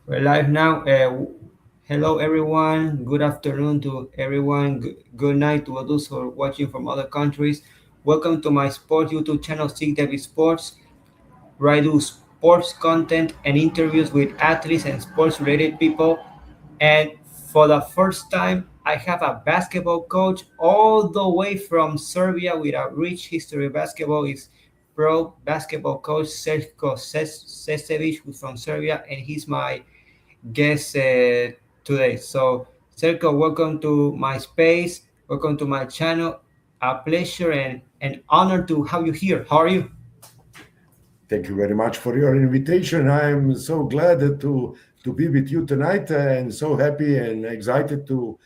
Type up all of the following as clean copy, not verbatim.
We're live now. Hello, everyone. Good afternoon to everyone. Good night to those who are watching from other countries. Welcome to my sports YouTube channel, Sig David Sports, where I do sports content and interviews with athletes and sports-related people. And for the first time, I have a basketball coach all the way from Serbia with a rich history of basketball. Is pro basketball coach Zeljko Zecevic, who's from Serbia, and he's my guest today. So, Sergio, welcome to my space. Welcome to my channel. A pleasure and an honor to have you here. How are you? Thank you very much for your invitation. I'm so glad to be with you tonight, and so happy and excited to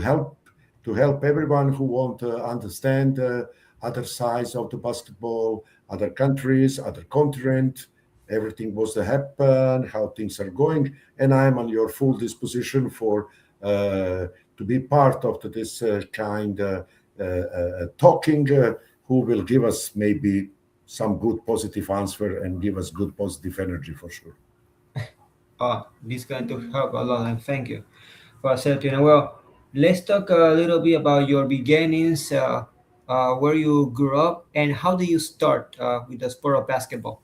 help to help everyone who want to understand other sides of the basketball, other countries, other continent, everything was to happen, how things are going, and I'm on your full disposition for to be part of this kind talking, who will give us maybe some good positive answer and give us good positive energy for sure. This is going to help a lot, and thank you for accepting. Well, let's talk a little bit about your beginnings, where you grew up, and how did you start with the sport of basketball?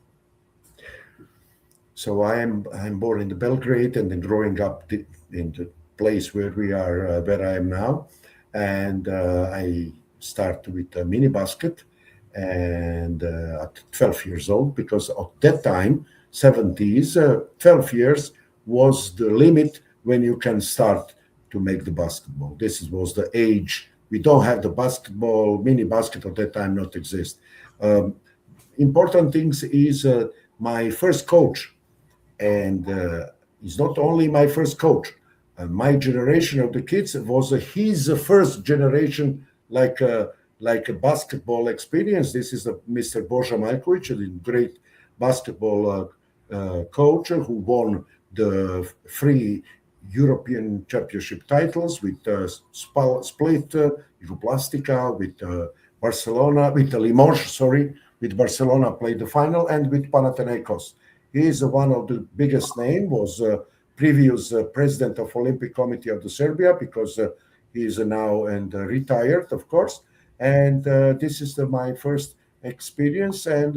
So I'm born in the Belgrade and then growing up in the place where we are, where I am now, and I start with a mini basket, and at 12 years old, because at that time, 70s, 12 years was the limit when you can start to make the basketball. Was the age. We don't have the basketball, mini basket at that time not exist. Um, Important things is my first coach, and he's not only my first coach. My generation of the kids was his first generation, like a basketball experience. This is Mr. Boža Majković, a great basketball coach who won the three European Championship titles with Split, Jugoplastica, with Barcelona, with Limoges, sorry, with Barcelona played the final, and with Panathinaikos. He is one of the biggest name, was previous president of Olympic Committee of the Serbia, because he is now and retired, of course. And this is my first experience, and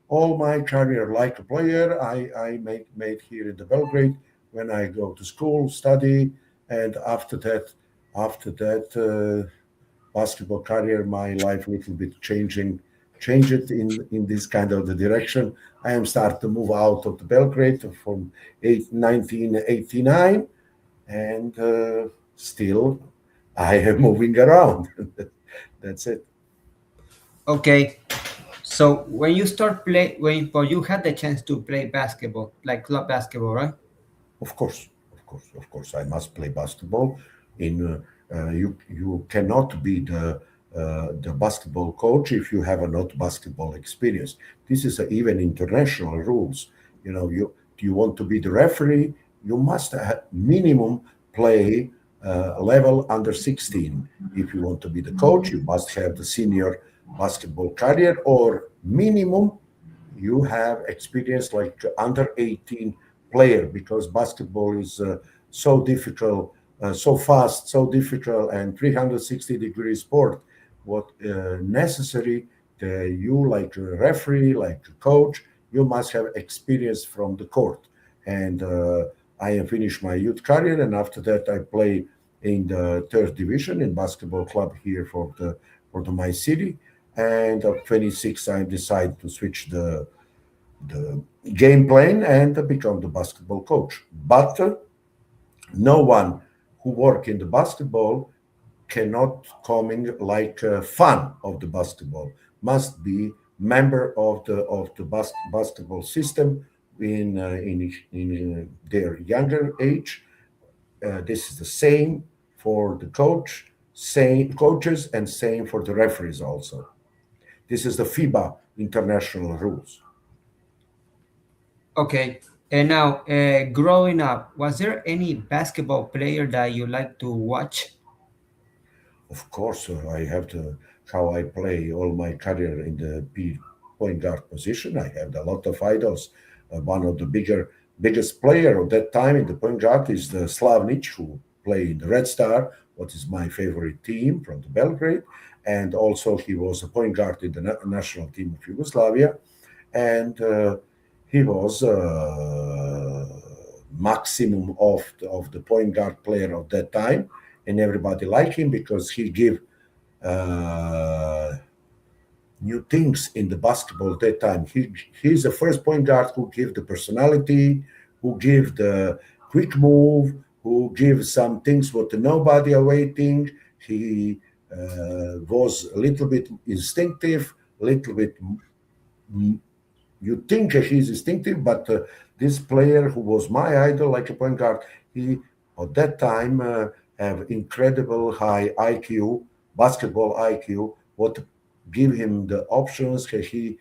all my career like a player, I made here in the Belgrade when I go to school, study, and after that, basketball career, my life a little bit change it in this kind of the direction. I am start to move out of the Belgrade from 1989, and still I am moving around. That's it. Okay, so when you start play, when you had the chance to play basketball, like club basketball, right? Of course, I must play basketball. You cannot be the basketball coach if you have a not basketball experience. This is even international rules. You want to be the referee, you must have minimum play level under 16. If you want to be the coach, you must have the senior basketball career, or minimum you have experience like under 18 player, because basketball is so difficult, so fast, so difficult, and 360-degree sport. What necessary, you like a referee, like a coach, you must have experience from the court. And I have finished my youth career, and after that I play in the third division in basketball club here for my city. And at 26, I decided to switch the game plan and become the basketball coach. But no one who work in the basketball cannot coming like fan of the basketball. Must be member of the basketball system in their younger age. This is the same for the same coaches, and same for the referees also. This is the FIBA international rules. Okay, and now growing up, was there any basketball player that you like to watch? Of course, I have to how I play all my career in the point guard position. I have a lot of idols. One of the bigger biggest player of that time in the point guard is the Slavnic, who played in the Red Star, what is my favorite team from the Belgrade. And also he was a point guard in the national team of Yugoslavia. And he was maximum of the point guard player of that time. And everybody liked him because he gave uh, new things in the basketball that time. He's the first point guard who give the personality, who give the quick move, who gives some things what nobody are waiting. He was a little bit instinctive, a little bit. You think he's instinctive, but this player who was my idol, like a point guard, he at that time have incredible high IQ, basketball IQ. What give him the options? He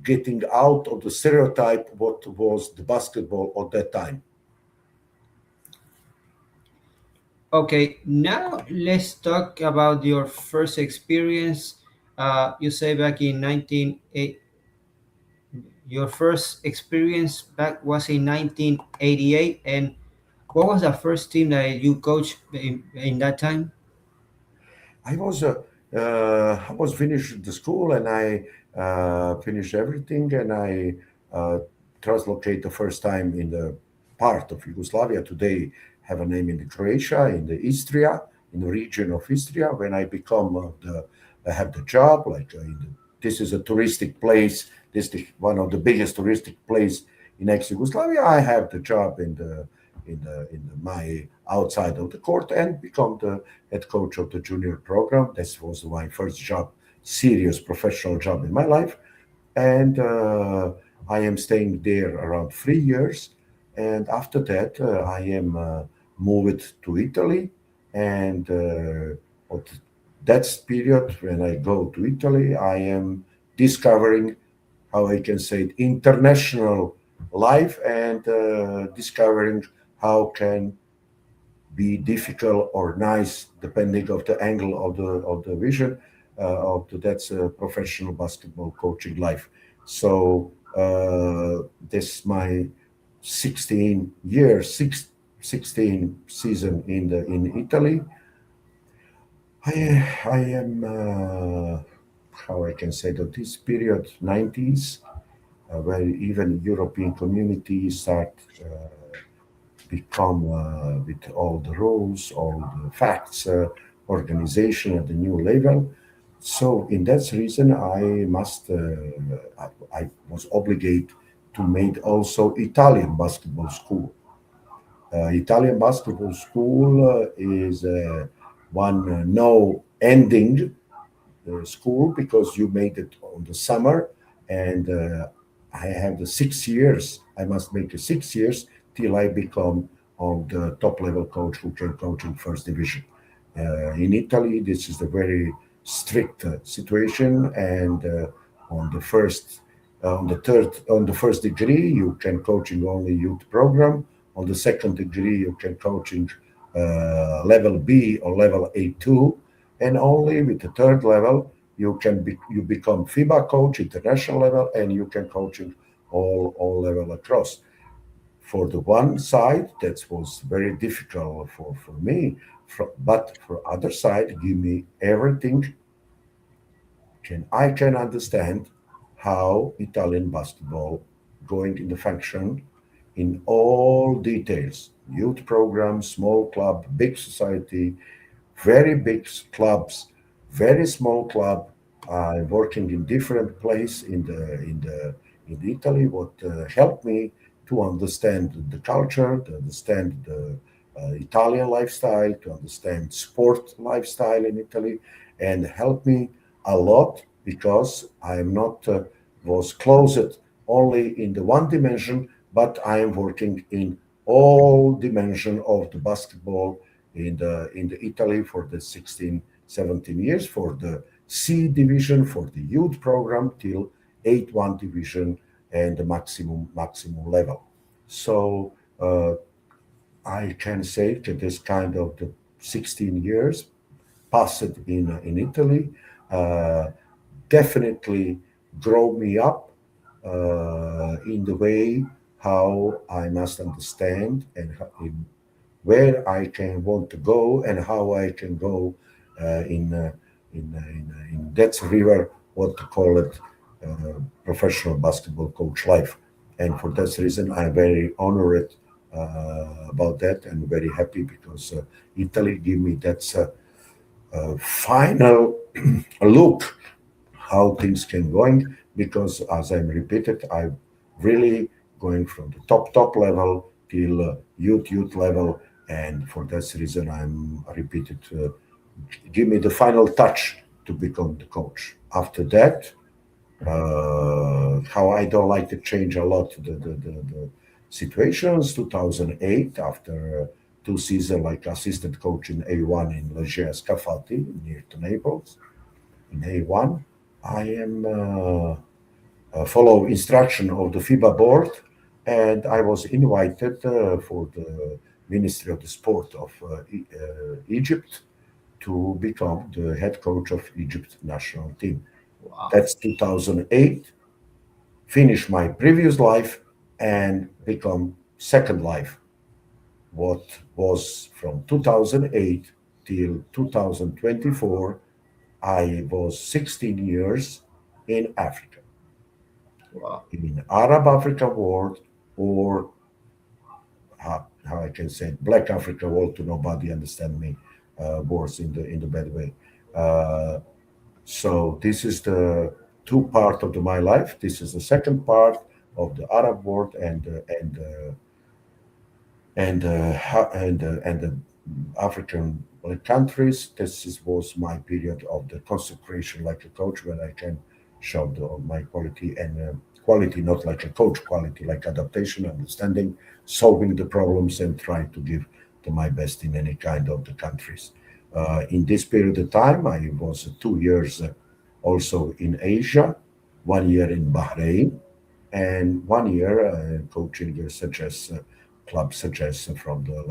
getting out of the stereotype what was the basketball at that time. Okay, now let's talk about your first experience. You say back in 1980, your first experience back was in 1988, and what was the first team that you coached in that time? I was I was finished the school and I finished everything and I translocate the first time in the part of Yugoslavia. Today have a name in the Croatia, in the Istria, in the region of Istria. When I become I have the job like this is a touristic place. This is one of the biggest touristic place in ex-Yugoslavia. I have the job in my outside of the court and become the head coach of the junior program. This was my first job, serious professional job in my life. And I am staying there around 3 years. And after that, I am moved to Italy. And at that period, when I go to Italy, I am discovering how I can say it, international life and discovering how can be difficult or nice depending of the angle of the vision of the, that's a professional basketball coaching life. So this my 16 years 16 season in Italy. I am how I can say that this period 90s where even European communities start become with all the rules, all the facts, organization at the new level. So, in that reason, I was obligated to make also Italian basketball school. Italian basketball school is one no ending school because you made it on the summer and I have the 6 years. I must make the 6 years till I become on the top level coach who can coach in first division. In Italy, this is a very strict situation, and on the first, on the third, on the first degree, you can coaching only youth program. On the second degree, you can coaching level B or level A2, and only with the third level you become FIBA coach international level, and you can coaching all level across. For the one side, that was very difficult for me, but for other side, give me everything I can understand how Italian basketball going in the function in all details. Youth program, small club, big society, very big clubs, very small club, working in different place in Italy. What helped me to understand the culture, to understand the Italian lifestyle, to understand sport lifestyle in Italy, and helped me a lot because I am not was closed only in the one dimension, but I am working in all dimension of the basketball in the Italy for the 16, 17 years for the C division for the youth program till 8-1 division and the maximum level. So I can say that this kind of the 16 years passed in Italy uh, definitely grow me up in the way how I must understand and where I can want to go and how I can go in that river, what to call it, professional basketball coach life. And for that reason, I'm very honored about that and very happy because Italy give me that final look how things can going because as I'm repeated, I really going from the top level till youth level, and for that reason I'm repeated. Give me the final touch to become the coach. After that, how I don't like to change a lot the situations. 2008, after two seasons like assistant coach in A1 in Leggera Scafati near to Naples, in A1, I am follow instruction of the FIBA board, and I was invited for the Ministry of the Sport of Egypt to become the head coach of Egypt national team. Wow. That's 2008. Finish my previous life and become second life. What was from 2008 till 2024, I was 16 years in Africa, Wow. in Arab Africa world, or how I can say it, Black Africa world. To nobody understand me words in the bad way. Uh, so this is the two part of my life. This is the second part of the Arab world and the African countries. Was my period of the consecration like a coach, where I can show my quality and quality, not like a coach quality, like adaptation, understanding, solving the problems, and trying to give my best in any kind of the countries. In this period of time, I was 2 years also in Asia, 1 year in Bahrain, and 1 year coaching such as clubs such as from the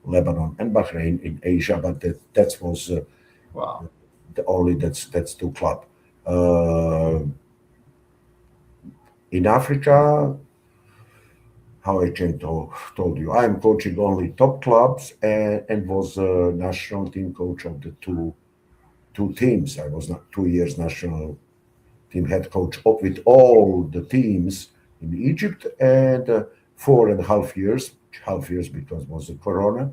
Lebanon and Bahrain in Asia. But that was Wow. the only that's two club. Uh, in Africa, how I can told you, I'm coaching only top clubs and was national team coach of the two teams. I was not 2 years national team head coach up with all the teams in Egypt, and 4.5 years because it was the Corona.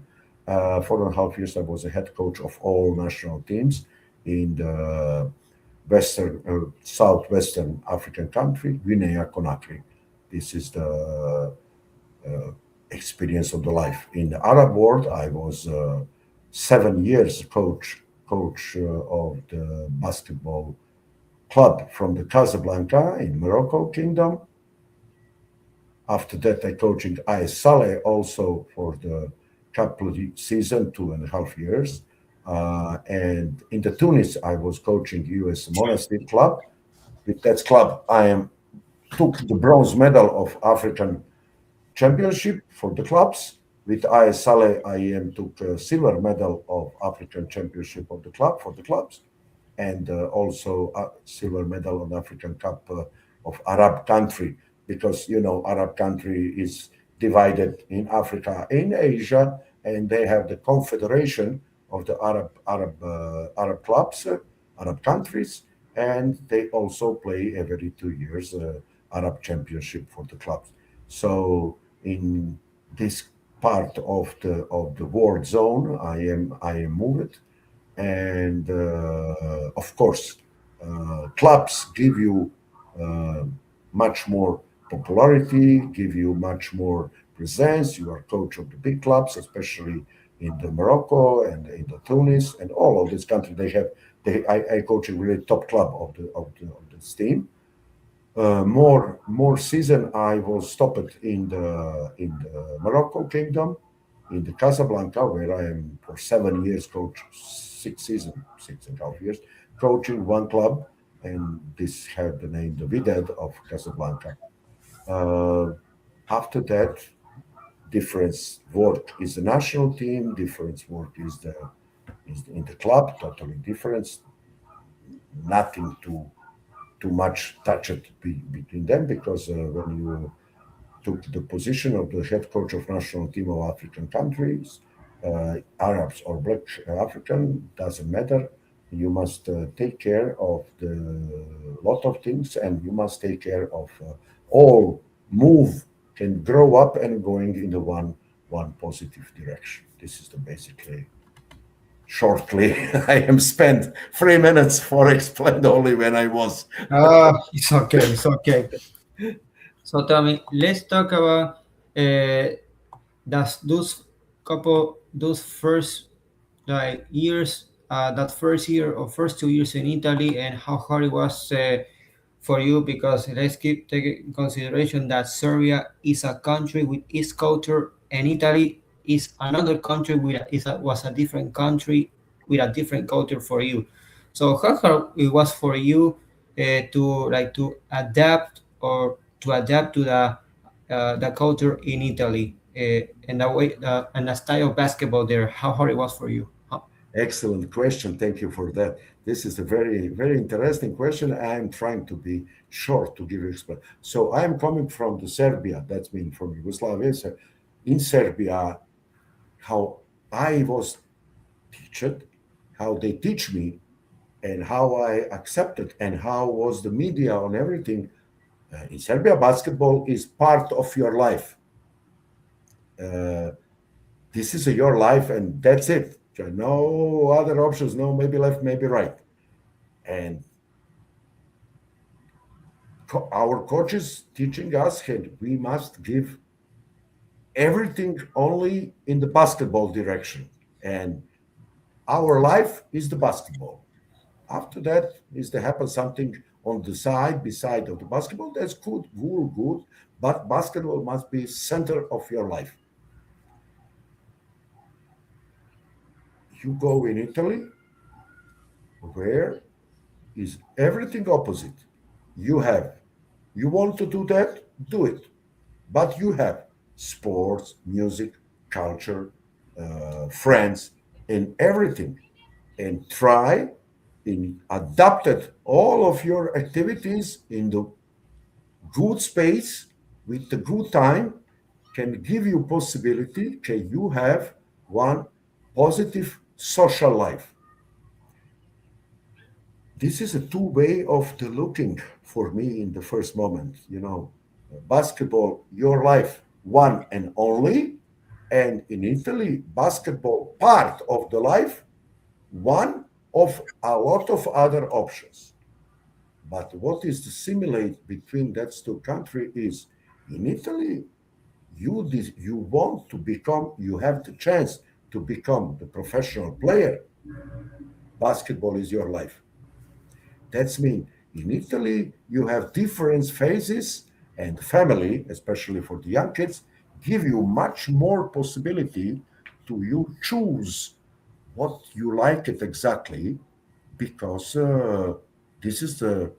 4.5 years I was a head coach of all national teams in the southwestern African country, Guinea Conakry. This is the experience of the life. In the Arab world, I was 7 years coach of the basketball club from the Casablanca in Morocco Kingdom. After that, I coaching AS Saleh also for the couple of season, 2.5 years. And in the Tunis, I was coaching US Monastir Club. With that club, I am took the bronze medal of African Championship for the clubs. With AS Saleh, I am took a silver medal of African Championship of the club for the clubs, and also a silver medal on African Cup of Arab country, because Arab country is divided in Africa, in Asia, and they have the confederation of the Arab clubs, Arab countries, and they also play every 2 years Arab championship for the clubs. So in this part of the world zone, I am moved, and of course clubs give you uh, much more popularity, give you much more presence. You are coach of the big clubs, especially in the Morocco and in the Tunis and all of these countries. I coach a really top club of this team. More season I was stopped in the Morocco Kingdom, in the Casablanca, where I am for 7 years coach, 6 season, 6.5 years, coaching one club, and this had the name the Wydad of Casablanca. Uh, After that, difference work is the national team, difference work is in the club, totally different. Nothing too much touch it between them, because when you took the position of the head coach of national team of African countries, Arabs or Black African, doesn't matter. You must take care of the lot of things, and you must take care of all move can grow up and going in the one positive direction. This is the basically shortly. I am spent 3 minutes for explained only when I was. It's okay. It's okay. So tell me, let's talk about those those first like years, that first year or first 2 years in Italy, and how hard it was for you, because let's keep taking in consideration that Serbia is a country with its culture, and Italy is another country was a different country with a different culture for you. So how hard it was for you to adapt or to adapt to the culture in Italy, and the way and the style of basketball there. How hard it was for you? Excellent question. Thank you for that. This is a very, very interesting question. I'm trying to be short to give you explain. So I'm coming from the Serbia. That's mean from Yugoslavia. So in Serbia, how I was taught, how they teach me, and how I accepted, and how was the media on everything. In Serbia, basketball is part of your life. Uh, this is your life, and that's it. No other options. No, maybe left, maybe right. And our coaches teaching us that we must give everything only in the basketball direction, and our life is the basketball. After that is to happen something on the side beside of the basketball, that's good, but basketball must be center of your life. You go in Italy, where is everything opposite. You have, you want to do that, do it. But you have sports, music, culture, friends, and everything. And try in adapted all of your activities in the good space with the good time can give you possibility can you have one positive social life. This is a two-way of the looking for me in the first moment, basketball your life one and only, and in Italy basketball part of the life, one of a lot of other options. But what is the simulate between that two countries is in Italy you want to become, you have the chance to become the professional player. Basketball is your life. That's mean in Italy you have different phases, and family, especially for the young kids, give you much more possibility to you choose what you like it exactly, because this is the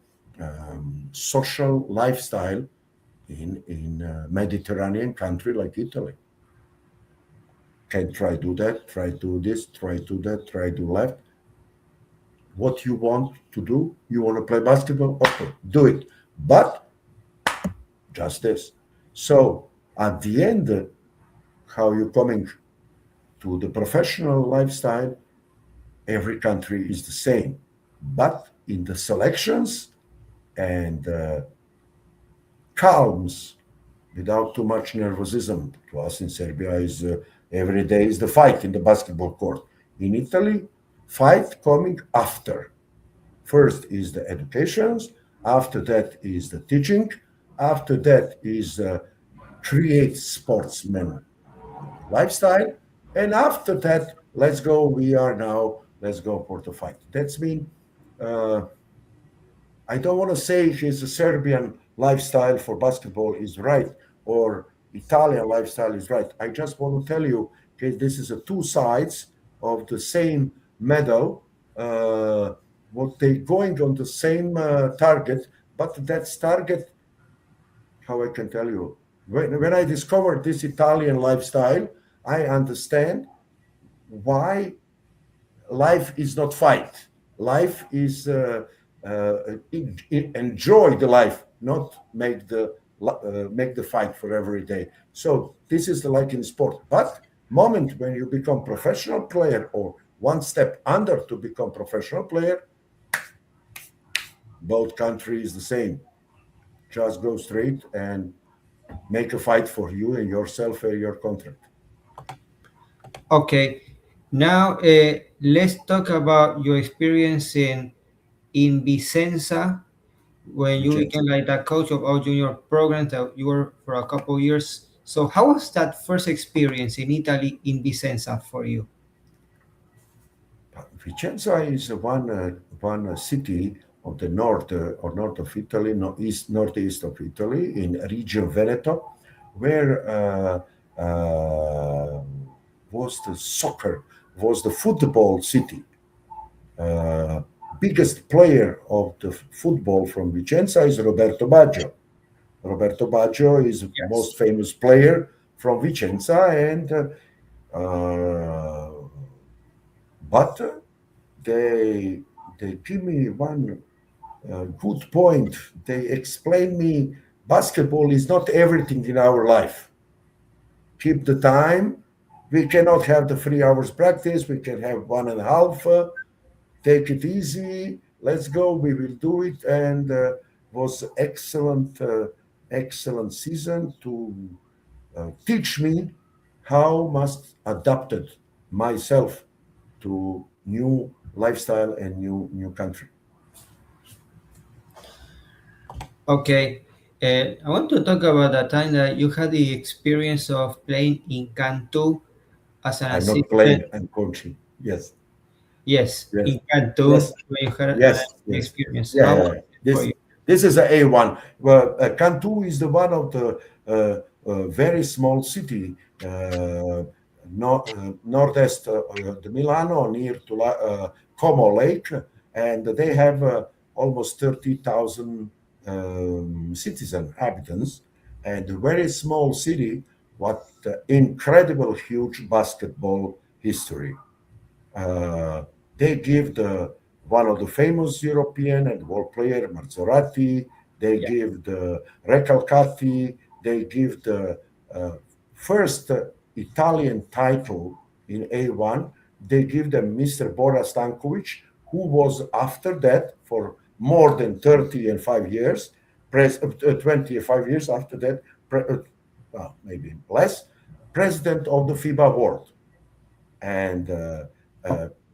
social lifestyle in Mediterranean country like Italy. Can try do that, try do this, try do that, try do left. What you want to do? You want to play basketball? Okay, do it. But just this. So at the end, how you coming to the professional lifestyle? Every country is the same, but in the selections and calms without too much nervosism. To us in Serbia is every day is the fight in the basketball court. In Italy, fight coming after. First is the educations, after that is the teaching, after that is create sportsman lifestyle, and after that, let's go. We are now. Let's go for the fight. That's mean. Uh, I don't want to say his Serbian lifestyle for basketball is right or Italian lifestyle is right. I just want to tell you, okay, this is a two sides of the same medal. What they going on the same target, but that's target. How I can tell you, when I discovered this Italian lifestyle, I understand why life is not fight. Life is enjoy the life, not make the make the fight for every day. So this is the like in sport. But moment when you become professional player or one step under to become professional player, both countries the same. Just go straight and make a fight for you and yourself and your contract. Okay, now let's talk about your experience in Vicenza when you Vincenzo. became like the coach of our junior program that you were for a couple years. So how was that first experience in Italy in Vicenza for you? Vicenza is one city of the north or north of Italy, no, east northeast of Italy, in region Veneto, where was the soccer, was the football city. Uh, Biggest player of the football from Vicenza is Roberto Baggio. Roberto Baggio is the most Yes. famous player from Vicenza, and uh, but they they give me one good point. They explain me basketball is not everything in our life. Keep the time. We cannot have the 3 hours practice. We can have one and a half. Take it easy. Let's go. We will do it. And was excellent season to teach me how must adapted myself to new lifestyle and new country. Okay. I want to talk about the time that you had the experience of playing in Cantu as an I'm not assistant. playing, I'm coaching. Yes, Yes, yes, in Cantu, yes, when you had an yes, yes. experience. Yeah, How yeah, was yeah. it for This you? this is a A1. Well, Cantu is the one of the very small city, northeast the Milano, near to Como Lake, and they have almost 30,000 citizen inhabitants, and a very small city. What incredible, huge basketball history. Uh, they give the one of the famous European and world player Marzorati. They Yeah. give the Recalcati. They give the uh, first Italian title in A1. They give them Mr. Bora Stankovic, who was after that for more than 30 and 5 years, 25 years after that, well, maybe less, president of the FIBA World, and uh,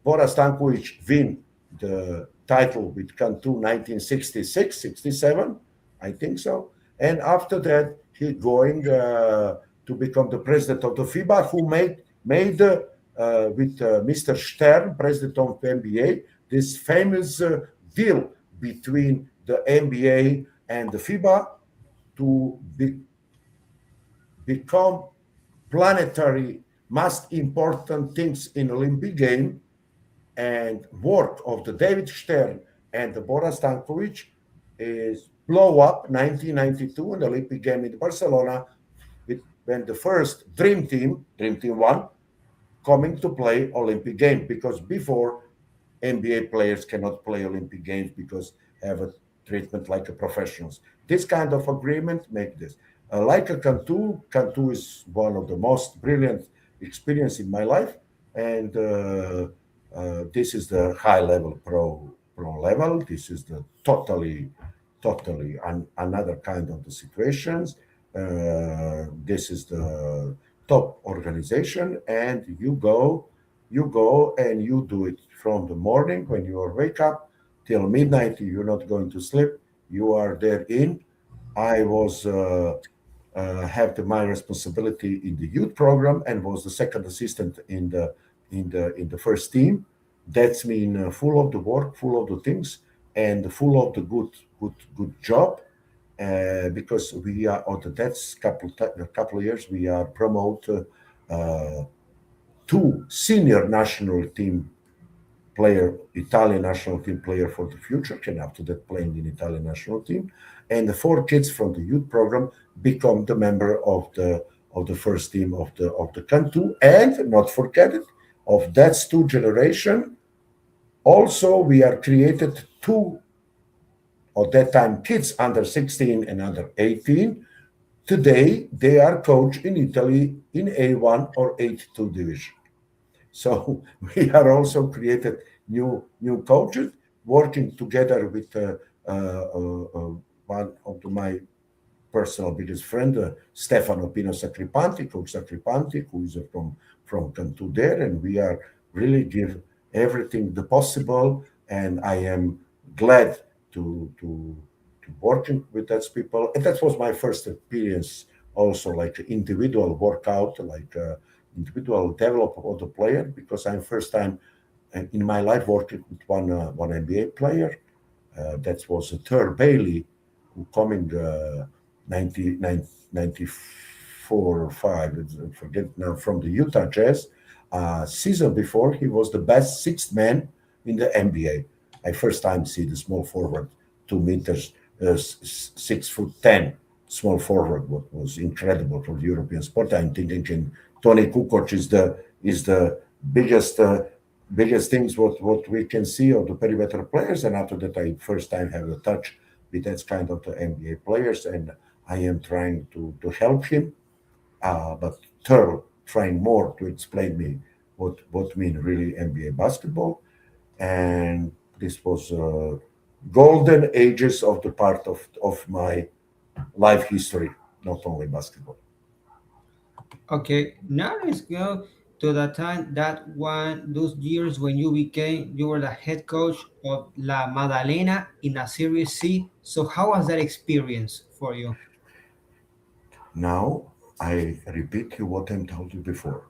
Boris Stankovic win the title with Cantu 1966, 67, I think so. And after that, he going to become the president of the FIBA, who made with Mr. Stern, president of the NBA, this famous deal between the NBA and the FIBA to become planetary most important things in Olympic game, and work of the David Stern and the Boris Stankovic is blow up 1992 in the Olympic game in Barcelona with when the first Dream Team one, coming to play Olympic game, because before NBA players cannot play Olympic games because have a treatment like a professionals. This kind of agreement make this. Like a Cantu is one of the most brilliant experience in my life, and this is the high level pro level. This is the totally another kind of the situations. This is the top organization, and you go and you do it from the morning when you are wake up till midnight. You're not going to sleep. You are there in. I was have my responsibility in the youth program and was the second assistant in the first team. That's mean full of the work, full of the things, and full of the good job. Because we are on the that's couple of years we are promote two senior national team player, Italian national team player for the future, and after that playing in Italian national team, and the four kids from the youth program become the member of the first team of the Cantu, and not forget it, of that's two generation. Also, we are created two at that time kids under 16 and under 18 Today, they are coached in Italy in A1 or A2 division. So we are also created new coaches working together with one of my personal biggest friend, Stefano Pino Sacripanti, Coach Sacripanti, who is from Cantu there, and we are really give everything the possible. And I am glad to working with those people. And that was my first experience, also like individual workout, like individual develop of the player, because I'm first time in my life working with one NBA player. That was Thur Bailey, who coming 90, 94 or 5, I forget now, from the Utah Jazz. Season before, he was the best sixth man in the NBA. I first time see the small forward, 2 meters, 6'10", small forward. What was incredible for the European sport. I'm thinking Tony Kukoc is the biggest biggest things what we can see of the perimeter players. And after that, I first time have a touch with that kind of the NBA players, and I am trying to help him. But third, trying more to explain me what mean really NBA basketball. And this was golden ages of the part of my life history, not only basketball. Okay, now let's go to the time that one those years when you were the head coach of La Maddalena in a Series C. So how was that experience for you? Now I repeat you what I told you before.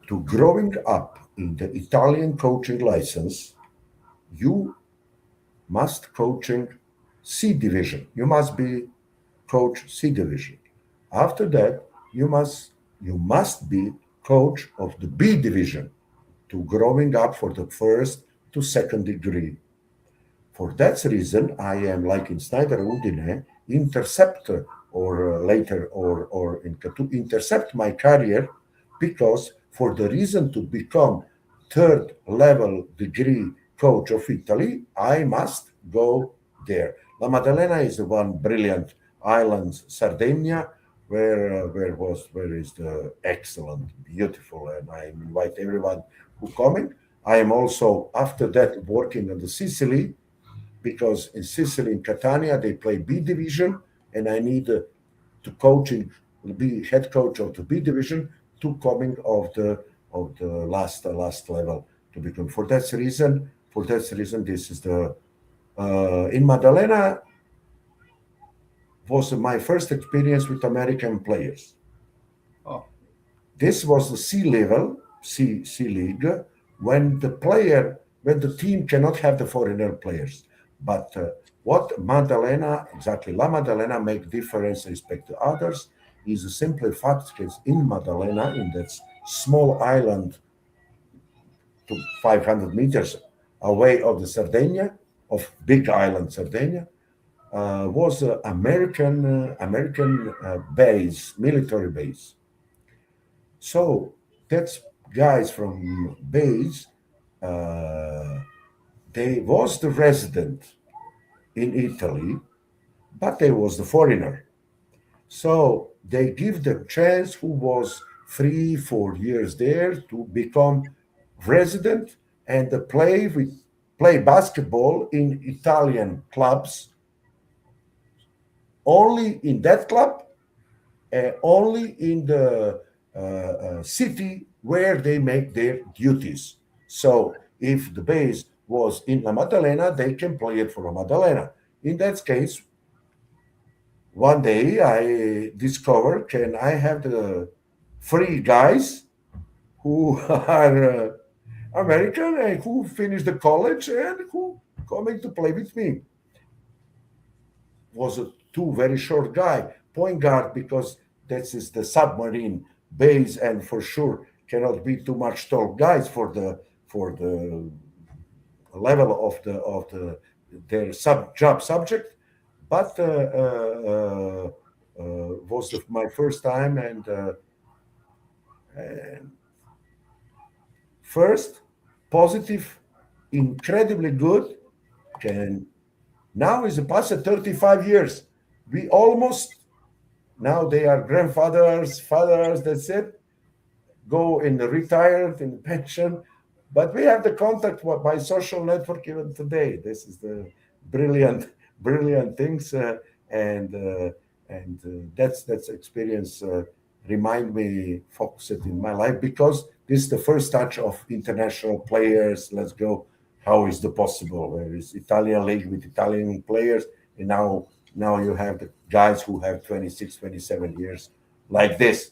To growing up in the Italian coaching license, you must coaching C division. You must be coach C division. After that, you must be coach of the B division to growing up for the first to second degree. For that reason, I am like in Snyder Udine, intercept or later or to intercept my career, because for the reason to become third level degree coach of Italy, I must go there. La Maddalena is the one brilliant island, Sardinia, where is the excellent, beautiful, and I invite everyone who coming. I am also after that working on the Sicily, because in Sicily, in Catania, they play B division, and I need to coaching, be head coach of the B division to coming of the last level to become. For that reason, this is the in Maddalena was my first experience with American players. Oh, This was the C level, C league, when the team cannot have the foreigner players. But what Maddalena, exactly La Maddalena, make difference respect to others is a simple fact is in Maddalena, in that small island to 500 meters away of the Sardinia, of big island Sardinia, was American base, military base. So that's guys from base. Uh, they was the resident in Italy, but they was the foreigner. So they give them chance who was 3 4 years there to become resident and play basketball in Italian clubs, only in that club, only in the city where they make their duties. So if the base was in La Maddalena, they can play it for La Maddalena. In that case, one day I discovered can I have the three guys who are American and who finished the college and who coming to play with me. Was a two very short guy, point guard, because that is the submarine base, and for sure cannot be too much tall guys for the level of the their job subject. But was my first time, and first positive, incredibly good. Can now is past 35 years. We almost Now they are grandfathers, fathers. That's it, go in the retired in pension, but we have the contact by social network even today. This is the brilliant brilliant things, and that's experience remind me focus it in my life, because this is the first touch of international players. Let's go, how is the possible, where is Italian league with Italian players, and now you have the guys who have 26, 27 years like this.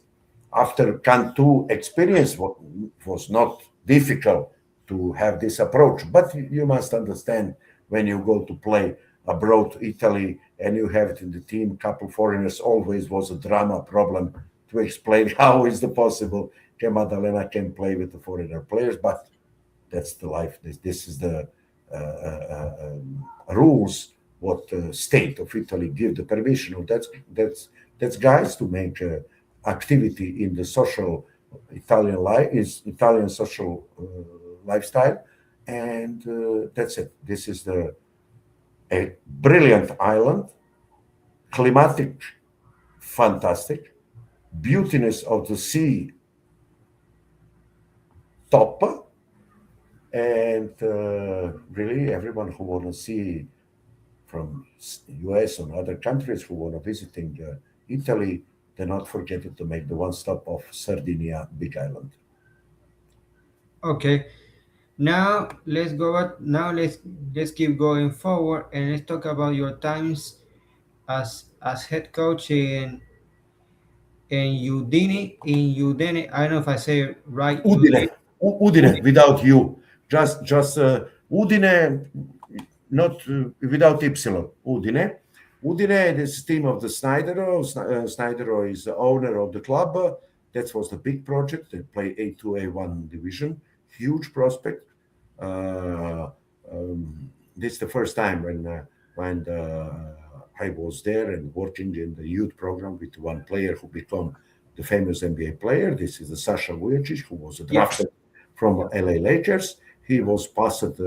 After Cantu experience was not difficult to have this approach, but you must understand, when you go to play abroad, Italy, and you have it in the team, couple foreigners, always was a drama problem to explain how is it possible. Can Maddalena can play with the foreigner players, but that's the life. This is the rules what the state of Italy give the permission of. That's guys to make activity in the social Italian life, is Italian social lifestyle, and that's it. This is the a brilliant island, climatic, fantastic, beautiness of the sea, top, and really everyone who want to see from US or other countries who want to visiting Italy, do not forget to make the one stop of Sardinia, Big Island. Okay. Now let's go back. Now let's keep going forward and let's talk about your times as head coach in Udine. I don't know if I say it right. Udine, Udine, Udine. without you, just Udine, not without Ypsilon. Udine, Udine is team of the Snydero. Snydero is the owner of the club. That was the big project. They play A2, A1 division, huge prospect. Uh, this is the first time when I was there and working in the youth program with one player who became the famous NBA player. This is the Sasha Vujicic, who was Yeah. drafted from Yeah. LA Lakers. He was passed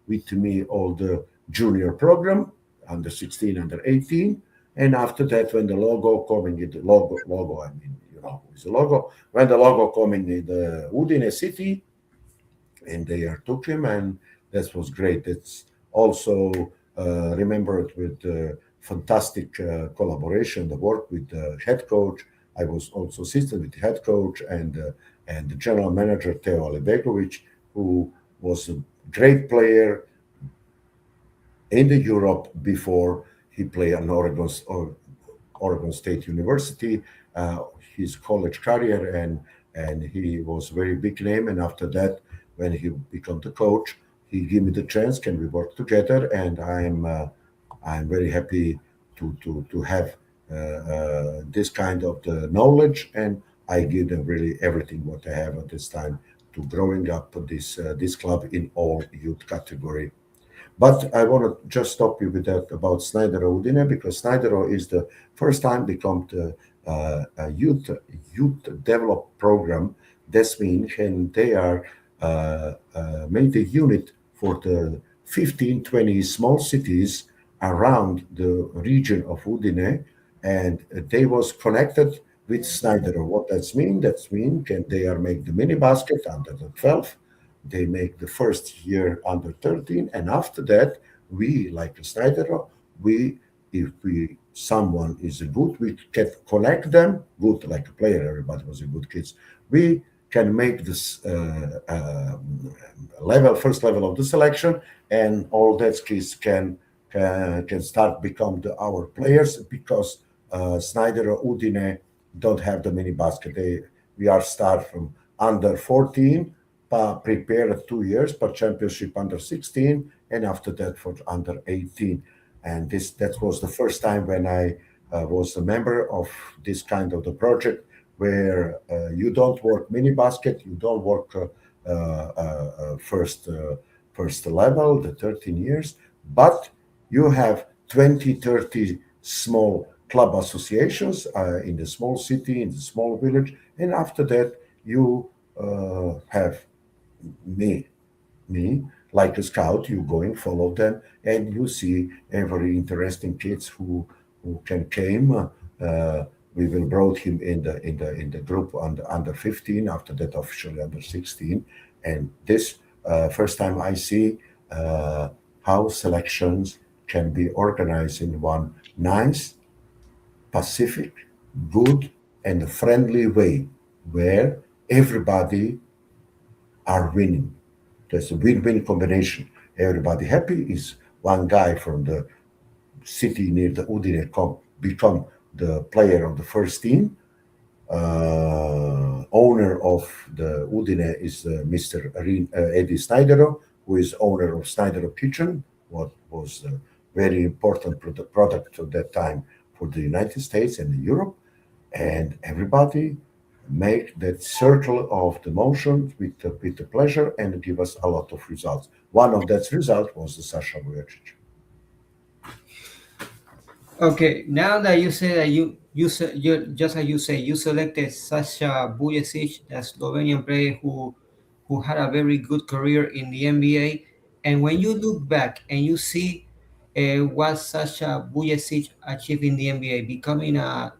with me all the junior program, under 16, under 18. And after that, when the logo coming in the logo, I mean, you know, who is the logo? When the logo coming in the Udine city, and they are took him, and that was great. It's also remembered with fantastic collaboration, the work with the head coach. I was also assistant with the head coach and the general manager Teo Alibegovic, who was a great player in the Europe before he played on Oregon State University, uh, his college career, and he was a very big name. And after that, when he became the coach, he gave me the chance. Can we work together? And I'm very happy to have this kind of the knowledge, and I give them really everything what I have at this time to growing up this club in all youth category. But I want to just stop you with that about Snydero Udine, because Snydero is the first time become the a youth develop program. That's mean, and they are made a unit for the 15, 20 small cities around the region of Udine, and they was connected with Snydero. What that's mean? That's mean can they are make the mini basket under the 12, they make the first year under 13, and after that we like Snyder, we if we someone is a good, we can connect them good like a player, everybody was a good kids, we can make this level first level of the selection, and all that kids can start become our players, because Snyder or Udine don't have the mini basket. We are start from under 14, prepare 2 years per championship under 16, and after that for under 18. And this that was the first time when I was a member of this kind of the project, where you don't work mini basket, you don't work first level, the 13 years, but you have 20, 30 small club associations in the small city, in the small village, and after that you have me me like a scout. You go and follow them, and you see every interesting kids who can came We will brought him in the group under 15. After that, officially under 16. And this first time I see uh, how selections can be organized in one nice, pacific, good, and friendly way, where everybody are winning. There's a win-win combination. Everybody happy is one guy from the city near the Udine become the player of the first team. Owner of the Udine is Mr. Eddie Snydero, who is owner of Snydero Kitchen, what was a very important product at that time for the United States and Europe. And everybody make that circle of the motion with the pleasure and give us a lot of results. One of that result was the Sasha Vujacic. Okay, now that you say that you just like you say you selected Sasha Bujesic, a Slovenian player who had a very good career in the NBA, and when you look back and you see what Sasha Bujesic achieved in the NBA, becoming a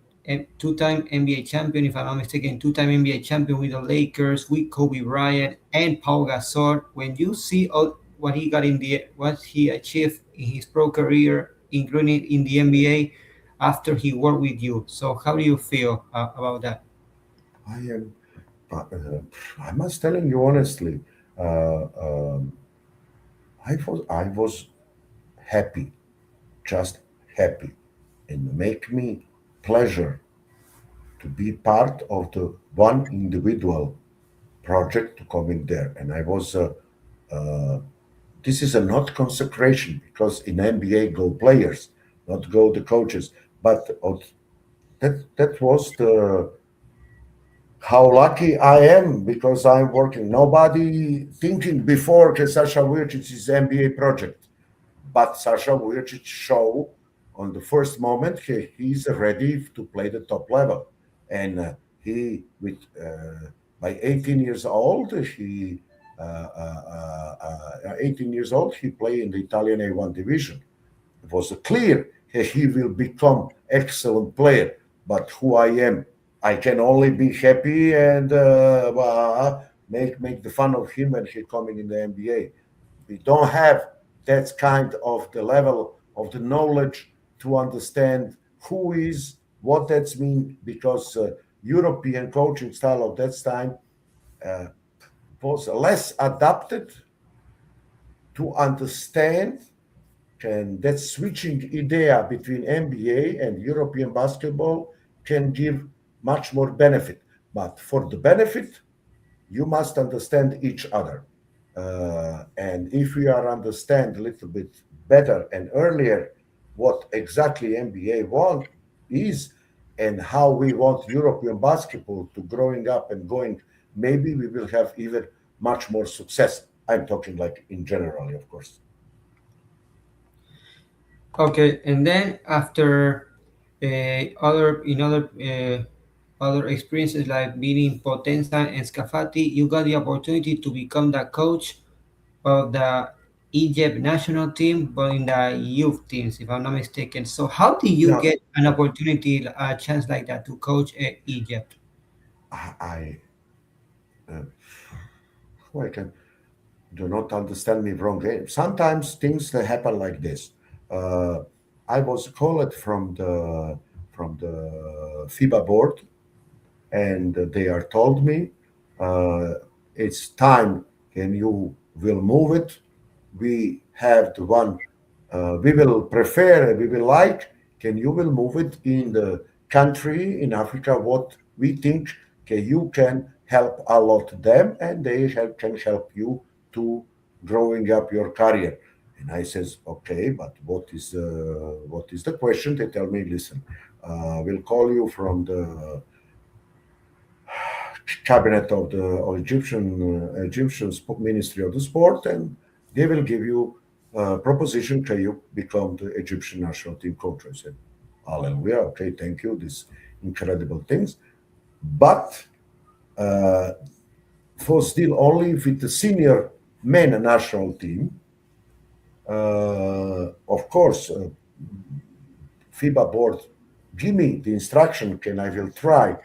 two-time NBA champion, if I'm not mistaken, two-time NBA champion with the Lakers, with Kobe Bryant and Paul Gasol. When you see all what he got in the what he achieved in his pro career, including in the NBA, after he worked with you. So how do you feel about that? I am, I must telling you honestly, uh, um, I was happy, just happy, and make me pleasure to be part of the one individual project to come in there. And I was uh, this is a not consecration because in NBA go players, not go the coaches. But that was the how lucky I am because I'm working. Nobody thinking before Sasha Vujacic is NBA project, but Sasha Vujacic show on the first moment he's ready to play the top level, and he with by 18 years old he 18 years old he play in the Italian A1 division. It was clear he will become excellent player. But who I am, I can only be happy and make the fun of him when he coming in the NBA. We don't have that kind of the level of the knowledge to understand who is what that's mean because European coaching style of that time uh, was less adapted to understand and that switching idea between NBA and European basketball can give much more benefit. But for the benefit, you must understand each other. And if we are understand a little bit better and earlier what exactly NBA want is and how we want European basketball to growing up and going, maybe we will have even much more success. I'm talking like in generally, of course. Okay, and then after other in other experiences like being in Potenza and Scafati, you got the opportunity to become the coach of the Egypt national team, but in the youth teams, if I'm not mistaken. So how did you No, get an opportunity, a chance like that to coach Egypt? I uh, I can do not understand me wrong. Sometimes things that happen like this. Uh, I was called from the FIBA board, and they are told me uh, it's time, and you will move it. We have the one we will prefer, we will like, can you will move it in the country in Africa what we think you can help a lot them and they can help you to growing up your career. And I says, okay, but what is the question? They tell me, listen, we'll call you from the cabinet of the Egyptian Ministry of the Sport, and they will give you a proposition. Can you become the Egyptian national team coach? I said, Hallelujah. Okay, thank you. These incredible things, but uh, for still only with the senior men national team. Of course, FIBA board give me the instruction, and I will try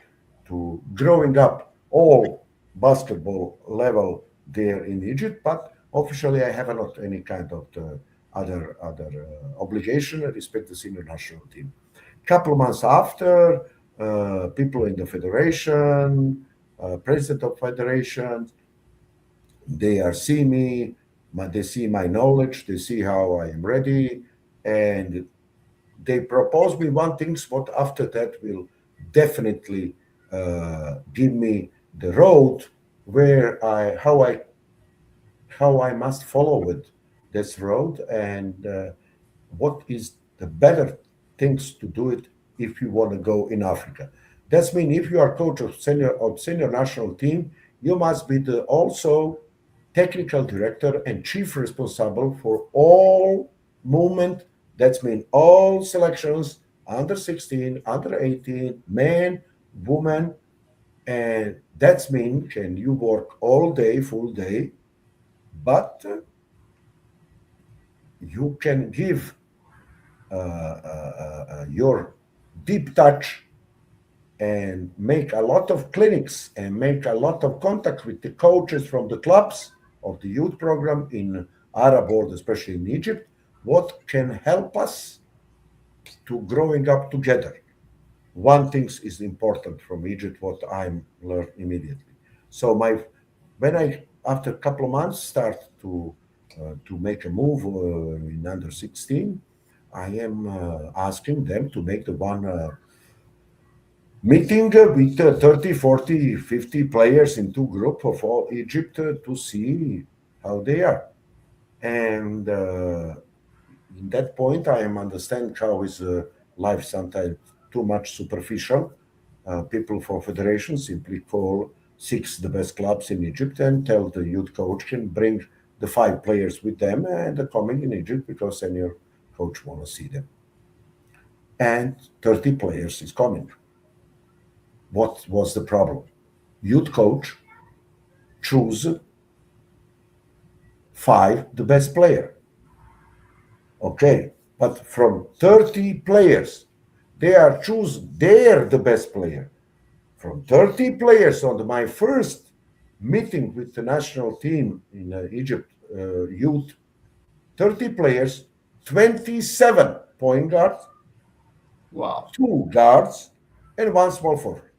to growing up all basketball level there in Egypt. But officially, I have not any kind of other obligation. I respect the senior national team. Couple of months after, people in the federation, president of federation, they are see me, they see my knowledge, they see how I am ready, and they propose me one thing. What after that will definitely give me the road where I must follow it this road, and what is the better things to do it if you want to go in Africa. That's mean if you are coach of senior national team, you must be the also technical director and chief responsible for all movement. That's mean all selections under 16, under 18, man, woman, and that's mean can you work all day, full day, but you can give your deep touch and make a lot of clinics and make a lot of contact with the coaches from the clubs of the youth program in Arab world, especially in Egypt, what can help us to growing up together. One thing is important from Egypt, what I learned immediately. So when I after a couple of months start to make a move in under 16, I am asking them to make the one meeting with 30, 40, 50 players in two group of all Egypt to see how they are. And in that point, I am understand how is life sometimes too much superficial. People from federation simply call six the best clubs in Egypt and tell the youth coach can bring the five players with them and they're coming in Egypt because senior coach want to see them. And 30 players is coming. What was the problem? Youth coach choose five the best player. Okay, but from 30 players, they are choose their the best player. From 30 players on my first meeting with the national team in Egypt youth, 30 players, 27 point guards, Wow. two guards, and one small forward.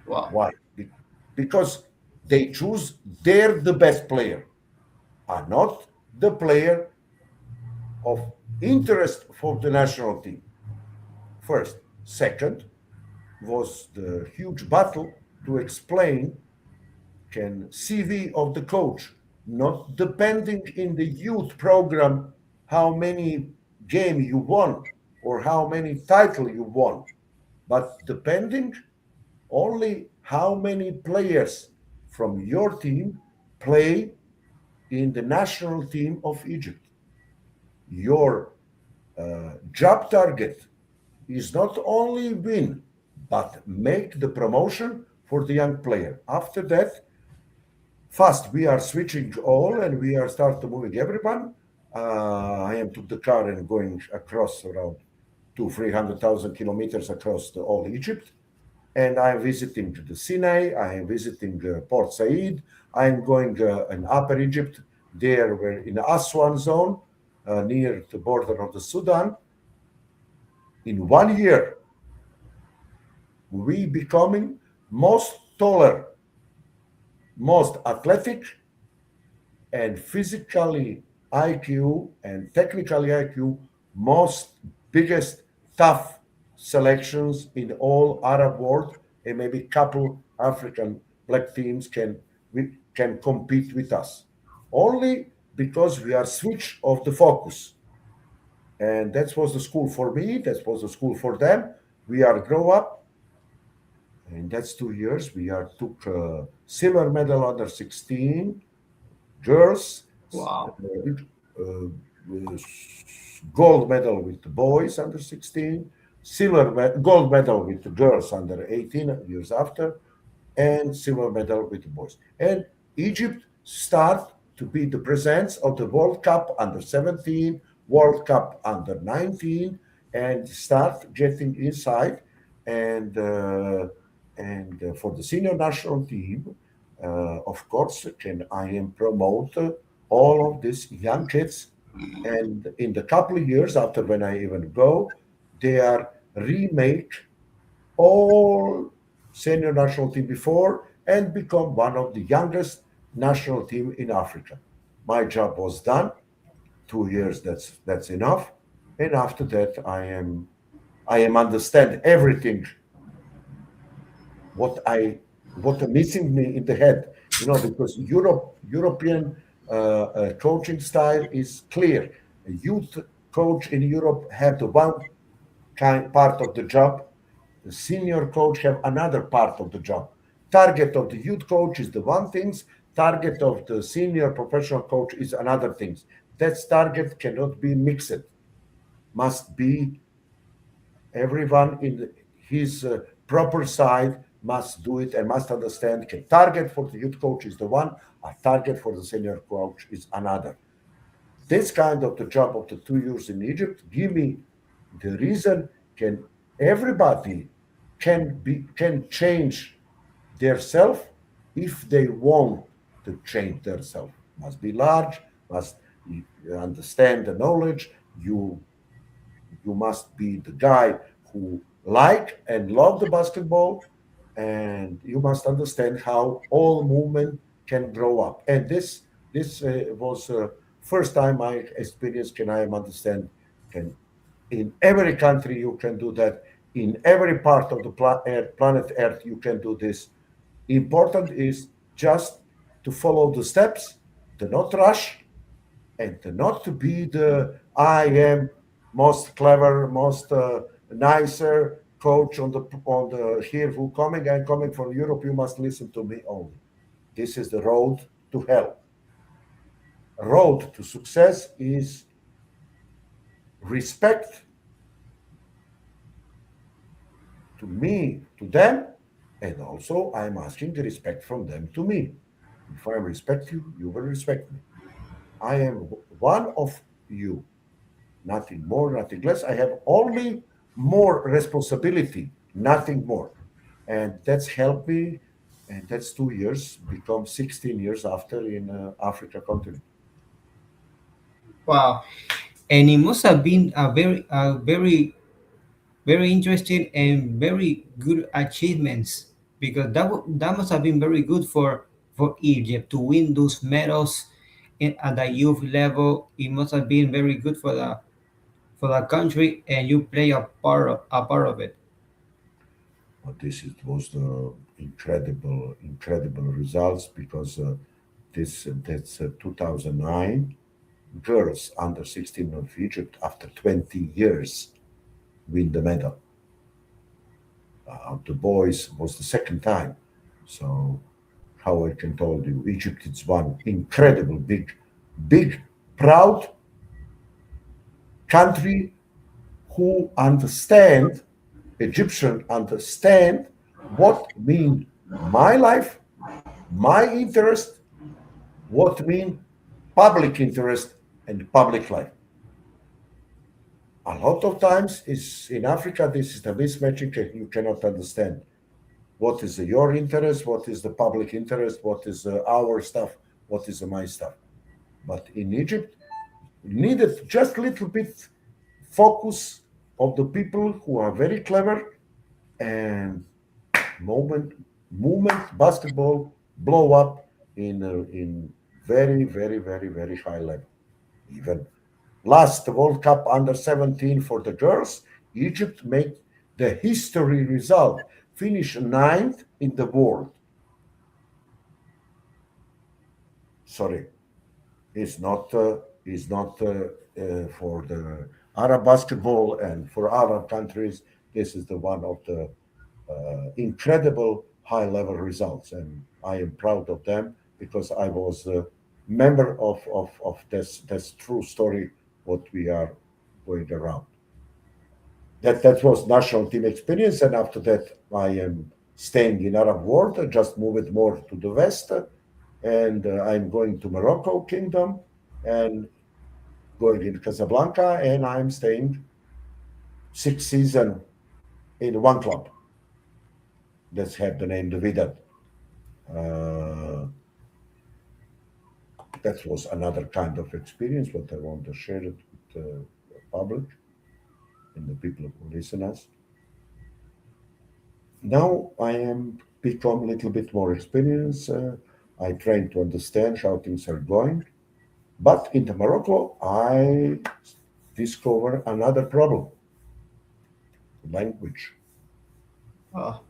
Wow. Why? Because they choose their the best player, are not the player of interest for the national team. First. Second was the huge battle to explain can CV of the coach, not depending in the youth program how many game you won or how many title you won, but depending only how many players from your team play in the national team of Egypt. Your job target is not only win, but make the promotion for the young player. After that, fast we are switching all and we are start moving everyone. I am took the car and going across around 200,000 to 300,000 kilometers across the all Egypt, and I am visiting the Sinai. I am visiting Port Said. I am going in Upper Egypt. There, we're in the Aswan zone, near the border of the Sudan. In 1 year, we becoming most taller, most athletic, and physically IQ and technically IQ, most biggest tough selections in all Arab world, and maybe couple African black teams can compete with us. Only because we are switch of the focus. And that was the school for me, that was the school for them. We are grow up, and that's 2 years. We are took silver medal under 16 girls, Wow. uh, gold medal with the boys under 16, gold medal with the girls under 18 years after, and silver medal with the boys. And Egypt start to be the presence of the World Cup under 17, World Cup under 19, and start getting inside. And for the senior national team, of course, can I am promote all of these young kids. And in the couple of years after when I even go, they are remake all senior national team before and become one of the youngest national team in Africa. My job was done. 2 years, that's enough. And after that, I am understand everything what I what missing me in the head, because European coaching style is clear. A youth coach in Europe have the one kind part of the job. The senior coach have another part of the job. Target of the youth coach is the one things. Target of the senior professional coach is another things. That target cannot be mixed. Must be everyone in his proper side must do it and must understand. Okay, target for the youth coach is the one. A target for the senior coach is another. This kind of the job of the 2 years in Egypt give me the reason can everybody can change their self if they want to change their self. Must be large, must understand the knowledge. You must be the guy who like and love the basketball, and you must understand how all movement can grow up. And this was first time I experienced. Can I understand? Can in every country you can do that. In every part of the planet Earth you can do this. Important is just to follow the steps, to not rush, and not to be the I am most clever, most nicer coach on the here who coming. I'm coming from Europe. You must listen to me only. This is the road to hell. Road to success is respect to me, to them, and also I'm asking the respect from them to me. If I respect you, you will respect me. I am one of you, nothing more, nothing less. I have only more responsibility, nothing more. And that's helped me. And that's 2 years, become 16 years after in Africa continent. Wow. And it must have been very interesting and very good achievements, because that must have been very good for Egypt to win those medals at the youth level. It must have been very good for the country, and you play a part of it. But was the incredible results because this that's 2009 girls under 16 of Egypt after 20 years win the medal. The boys was the second time. So how I can told you, Egypt is one incredible big proud country who understand Egyptian understand what mean my life, my interest, what mean public interest and public life. A lot of times is in Africa, this is the mismatch you cannot understand. What is your interest? What is the public interest? What is our stuff? What is my stuff? But in Egypt, needed just a little bit focus of the people who are very clever and moment movement basketball blow up in very high level. Even last World Cup under 17 for the girls, Egypt made the history result, finish ninth in the world. Sorry, is not for the Arab basketball and for Arab countries. This is the one of the incredible high level results, and I am proud of them because I was a member of this true story what we are going around. That was national team experience, and after that I am staying in Arab world. I just moved more to the west, and I'm going to Morocco Kingdom and going in Casablanca, and I'm staying 6 seasons in one club. Let's have the name the Vidal. Uh, that was another kind of experience, but I want to share it with the public and the people who listen us. Now I am become a little bit more experienced. I trying to understand how things are going. But in the Morocco, I discover another problem: language. Oh,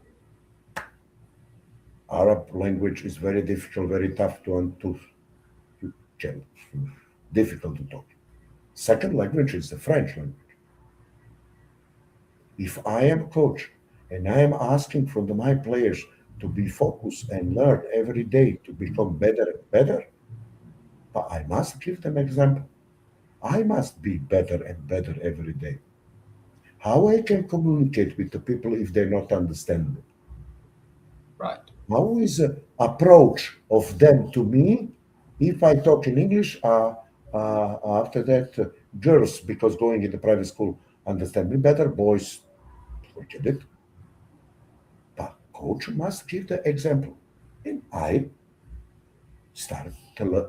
Arab language is very difficult, very tough to can, difficult to talk. Second language is the French language. If I am coach and I am asking from my players to be focused and learn every day to become better and better, but I must give them example. I must be better and better every day. How I can communicate with the people if they not understand me? right. How is the approach of them to me if I talk in English? After that, girls, because going in the private school, understand me better. Boys, forget it. But coach must give the example. And I started to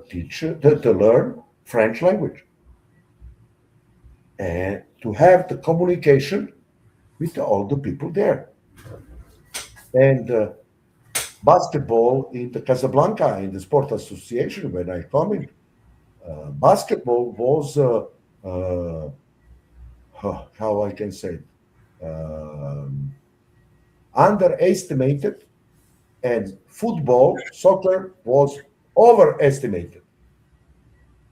to learn French language and to have the communication with all the people there. And basketball in the Casablanca in the sport association when I come in, basketball was how I can say it, underestimated, and football, soccer was overestimated.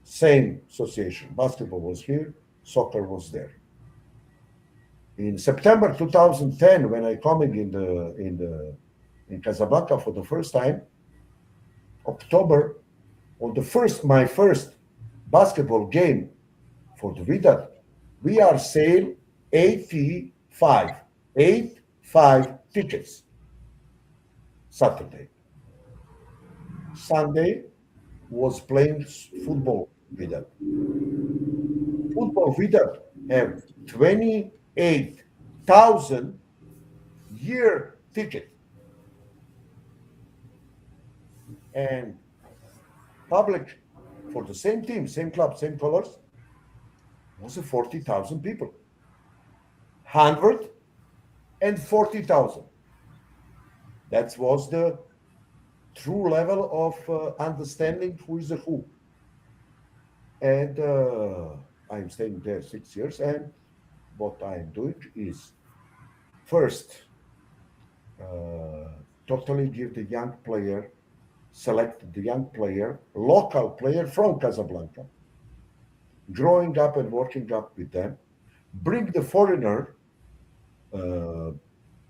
Same association. Basketball was here, soccer was there. In September 2010, when I coming in Casablanca for the first time, October on the first my first basketball game for the Vidal, we are sale 85, 85 tickets. Saturday. Sunday was playing football Vidal. Football Vidal have 28,000 year ticket, and public for the same team, same club, same colors was a 40,000 people. 140,000. That was the true level of understanding who is a who. And I'm staying there 6 years. And what I'm doing is first, totally give the young player, select the young player, local player from Casablanca, growing up and working up with them, bring the foreigner, uh,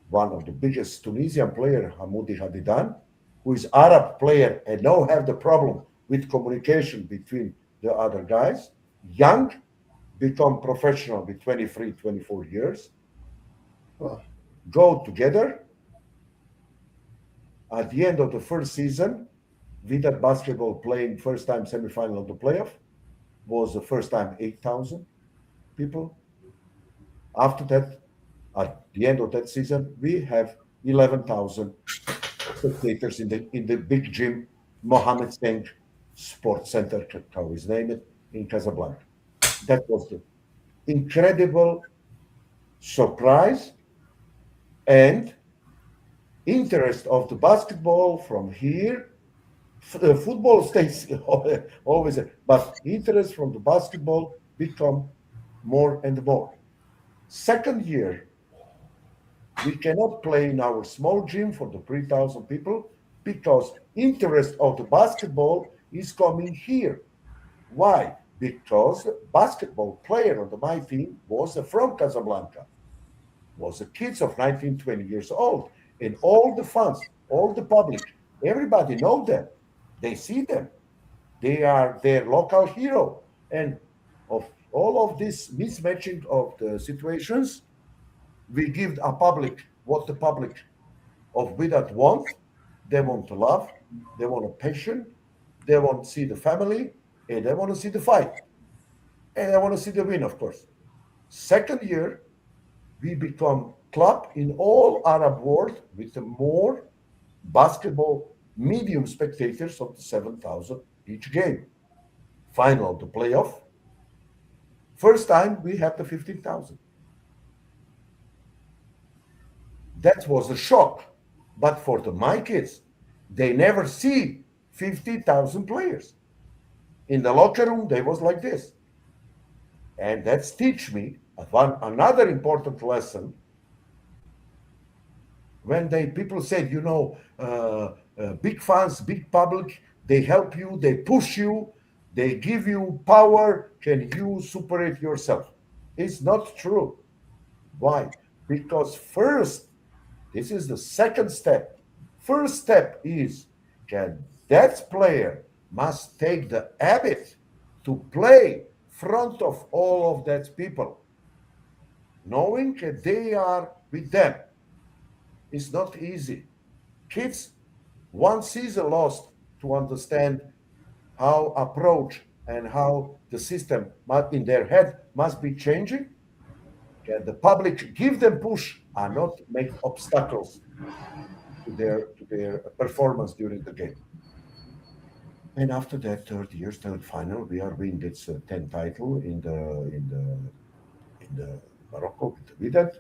one of the biggest Tunisian player, Hamoudi Hadidan, who is Arab player and now have the problem with communication between the other guys, young, become professional with 23, 24 years, Oh, go together. At the end of the first season, Vidal basketball playing first time semifinal of the playoff was the first time 8,000 people. After that, at the end of that season, we have 11,000 spectators in the big gym, Mohammed Singh Sports Center, how is named, in Casablanca. That was the incredible surprise and interest of the basketball from here. The football stays always, but interest from the basketball become more and more. Second year, we cannot play in our small gym for the 3,000 people because interest of the basketball is coming here. Why? Because the basketball player on the my team was from Casablanca, was the kids of 19, 20 years old, and all the fans, all the public, everybody know them. They see them. They are their local hero. And of all of this mismatching of the situations, we give a public what the public of Without want. They want to love, they want a passion, they want to see the family, and they want to see the fight. And they want to see the win, of course. Second year, We become club in all Arab world with a more basketball medium spectators of the 7,000 each game. Final, the playoff. First time we had the 15,000. That was a shock. But for my kids, they never see 50,000 players. In the locker room, they was like this. And that's teach me another important lesson when they people said, big fans, big public, they help you, they push you, they give you power. Can you separate yourself? It's not true. Why? Because first, this is the second step. First step is can that player must take the habit to play front of all of that people, knowing that they are with them. It's not easy. Kids one season lost to understand how approach and how the system in their head must be changing. Can the public give them push and not make obstacles to their performance during the game? And after that, third year, third final, we are winning its 10 title in the Morocco with the Wydad.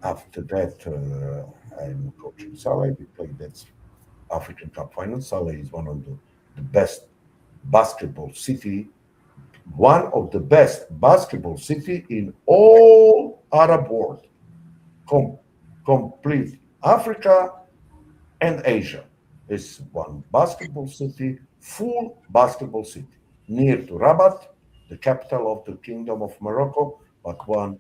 After that, I'm coaching Saleh. We played that African Cup final. Saleh is one of the best basketball city, one of the best basketball city in all Arab world, com- complete Africa and Asia. It's one basketball city, full basketball city, near to Rabat, the capital of the Kingdom of Morocco, but one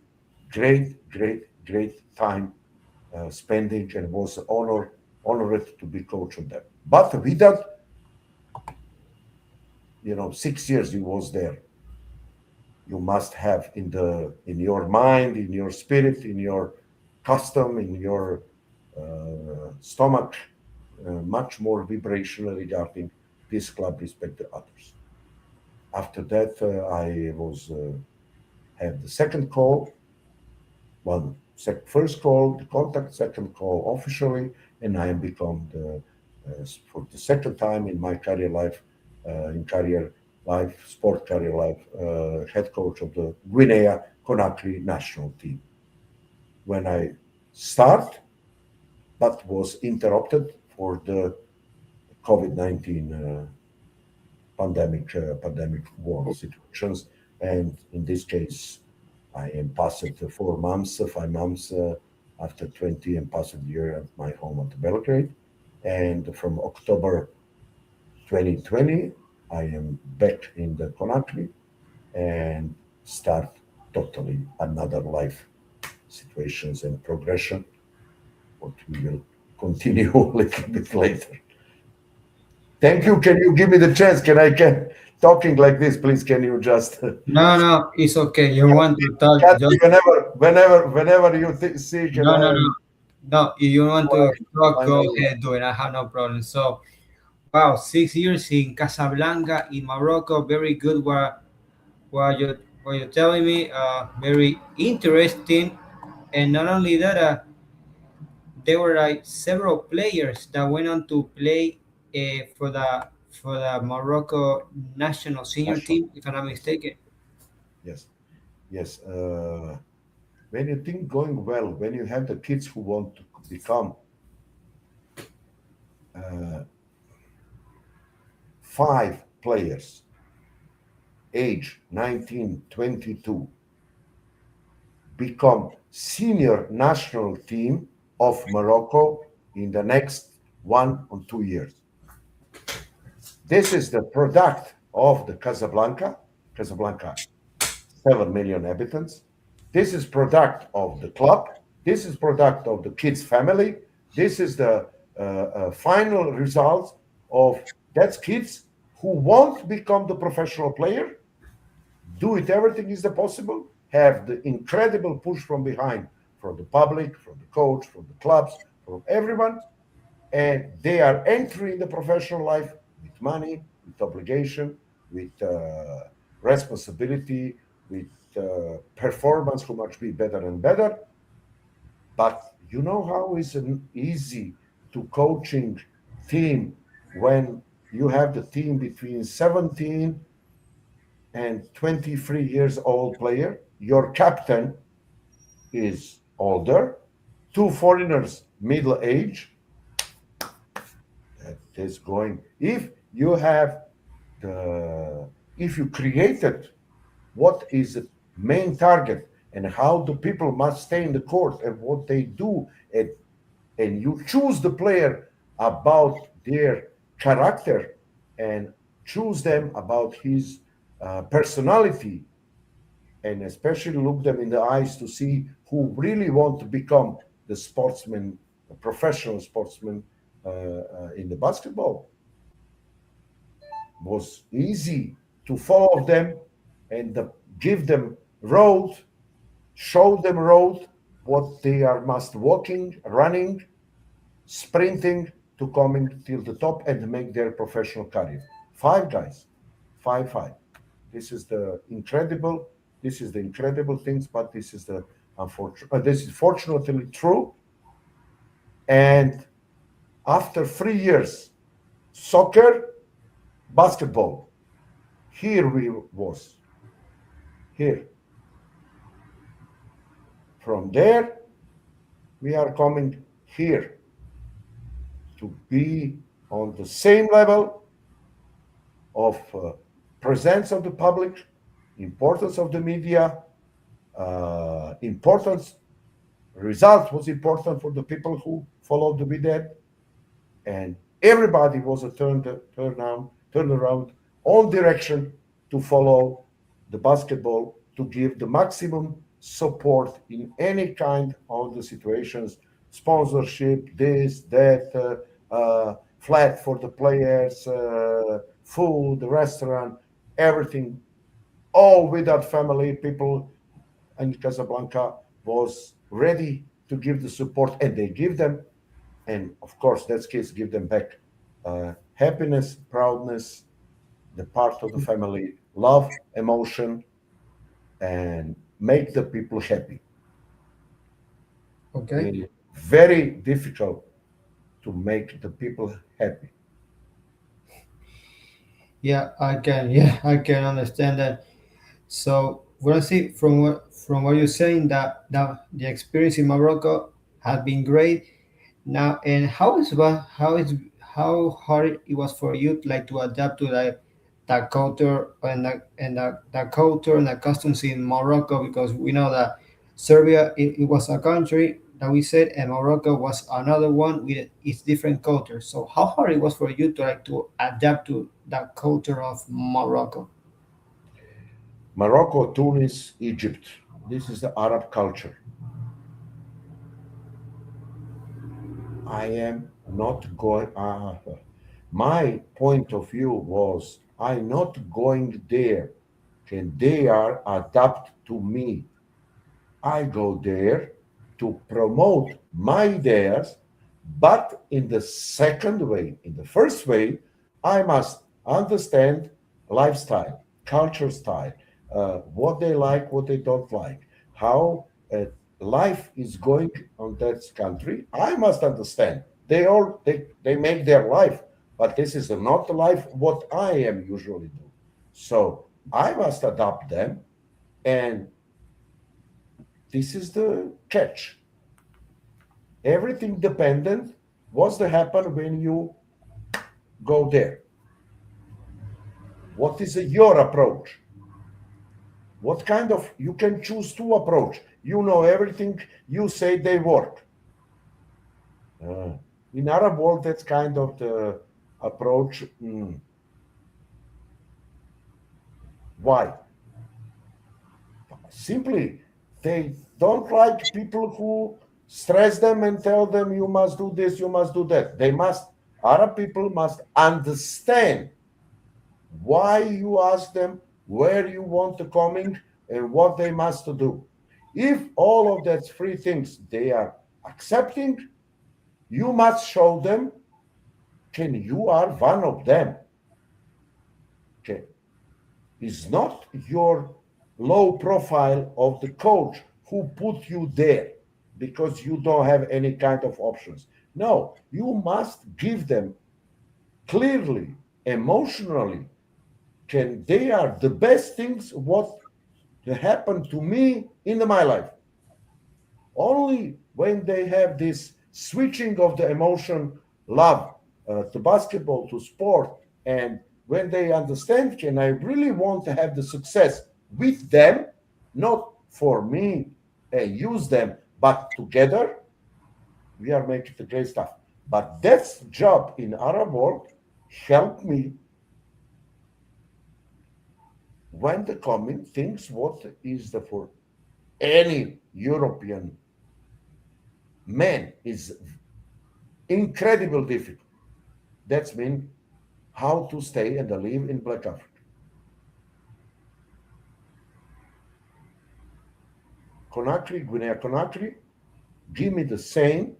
great, great, great time spending and was honored to be coach of them. But without 6 years he was there. You must have in your mind, in your spirit, in your custom, in your stomach, much more vibration regarding this club respect to others. After that, I was had the second call, first call, the contact, second call officially, and I am become for the second time in my career life, sport career life, head coach of the Guinea Conakry national team. When I start, but was interrupted for the COVID-19 pandemic war situations, and in this case, I am past 4 months, 5 months after 20 and past year at my home at Belgrade, and from October 2020, I am back in the Conakry and start totally another life situations and progression, what we will continue a little bit later. Thank you. Can you give me the chance? Can talking like this, please? Can you just No, no, it's okay. You want to talk, cut me just whenever you see? Can no, no, I? no. No, if you want to talk, go Finally, ahead, do it. I have no problem. So, wow, 6 years in Casablanca, in Morocco, very good. What you're telling me, very interesting. And not only that, there were like several players that went on to play for the Morocco national senior national. team, if I'm not Yes, mistaken. yes, yes. When you think going well, when you have the kids who want to become uh, 5 players, age 19, 22, become senior national team of Morocco in the next 1 or 2 years. This is the product of the Casablanca. Casablanca, 7 million inhabitants. This is product of the club. This is product of the kids' family. This is the final result of that kids who won't become the professional player, do it, everything is the possible, have the incredible push from behind, from the public, from the coach, from the clubs, from everyone, and they are entering the professional life with money, with obligation, with responsibility, with performance who must be better and better. But you know how is an easy to coaching team when you have the team between 17 and 23 years old player. Your captain is older, two foreigners middle age. That is going. The if you created what is the main target and how the people must stay in the court and what they do, and you choose the player about their character and choose them about his personality, and especially look them in the eyes to see who really want to become the sportsman, a professional sportsman in the basketball, was easy to follow them and give them road, show them road, what they are must walking, running, sprinting to coming till the top and make their professional career. Five guys, five, five. This is the incredible. This is the incredible things, but this is the unfortunate. This is fortunately true. And after 3 years, soccer, basketball. Here we was. Here. From there, we are coming here to be on the same level of presence of the public, importance of the media, importance, result was important for the people who followed the video, and everybody was a turn around, all direction to follow the basketball to give the maximum support in any kind of the situations, sponsorship, this, that, flat for the players, food, restaurant, everything, all without family people in Casablanca was ready to give the support, and they give them, and of course, that kids give them back happiness, proudness, the part of the family, love, emotion, and make the people happy. Okay. It is very difficult to make the people happy. Yeah, I can. Yeah, I can understand that. So what I see from what you're saying, that the experience in Morocco has been great. Now, and how hard it was for you like to adapt to that culture and that culture and the customs in Morocco, because we know that Serbia, it was a country that we said, and Morocco was another one with its different culture. So how hard it was for you to like to adapt to that culture of Morocco? Morocco, Tunis, Egypt. This is the Arab culture. I am not going. My point of view was I'm not going there. And they are adapt to me. I go there to promote my ideas, but in the second way. In the first way, I must understand lifestyle, culture style, what they like, what they don't like, how life is going on that country. I must understand. They make their life, but this is not the life what I am usually do. So I must adapt them, and this is the catch. Everything dependent what's to happen when you go there. What is your approach? What kind of you can choose to approach? You know everything. You say they work. Uh, in Arab world, that's kind of the approach. Why? Simply, they don't like people who stress them and tell them you must do this, you must do that. They must. Arab people must understand why you ask them, where you want to coming, and what they must to do. If all of that three things they are accepting, you must show them can you are one of them. Okay. It's not your low profile of the coach who put you there. because you don't have any kind of options. No, you must give them clearly, emotionally, can they are the best things what happened to me in my life. Only when they have this switching of the emotion, love to basketball, to sport, and when they understand, can I really want to have the success with them, not for me and use them, but together, we are making the great stuff. But that's job in Arab world help me when the coming things what is the for any European man is incredible difficult. That's mean how to stay and live in Black Africa. Conakry, Guinea Conakry, give me the same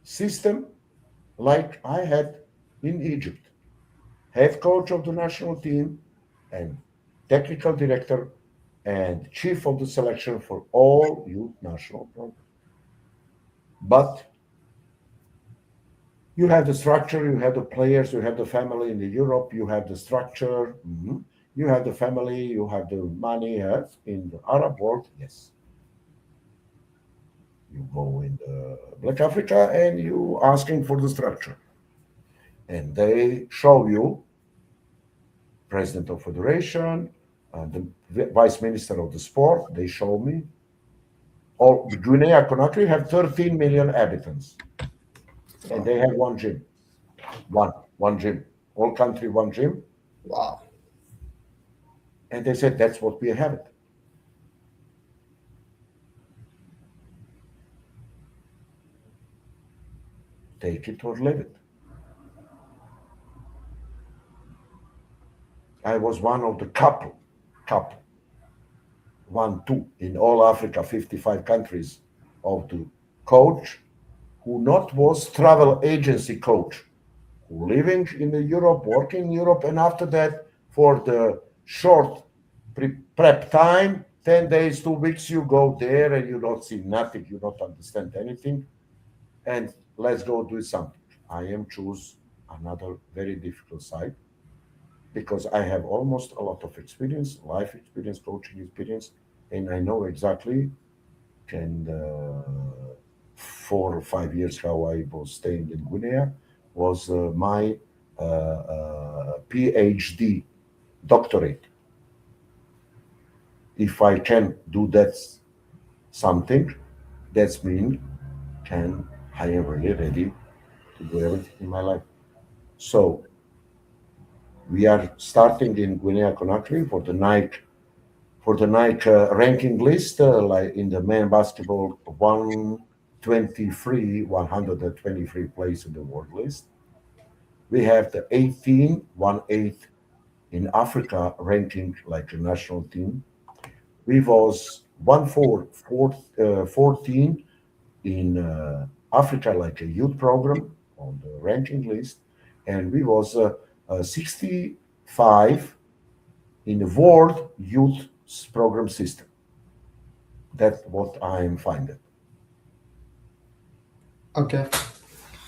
system like I had in Egypt. Head coach of the national team and technical director and chief of the selection for all youth national program. But you have the structure, you have the players, you have the family in the Europe, you have the structure, you have the family, you have the money. Yes. In the Arab world, yes, you go in the Black Africa and you asking for the structure, and they show you president of federation, the vice minister of the sport. They show me. All Guinea Conakry have 13 million inhabitants, and Wow. they have one gym, one gym, all country one gym, Wow. and they said that's what we have it. Take it or leave it. I was one of the couple, one, two in all Africa, 55 countries of the coach who not was travel agency coach, who living in the Europe, working in Europe, and after that for the short prep time, 10 days, 2 weeks, you go there and you don't see nothing, you don't understand anything, and let's go do something. I am choose another very difficult side because I have almost a lot of experience, life experience, coaching experience, and I know exactly and 4 or 5 years how I was staying in Guinea was my PhD doctorate. If I can do that something, that's mean can I am really ready to do everything in my life. So we are starting in Guinea Conakry for the Nike ranking list, like in the men basketball 123 place in the world list. We have the 18, 1/8 in Africa ranking like a national team. We was 14 in Africa like a youth program on the ranking list, and we was 65 in the world youth program system. That's what I'm finding. Okay.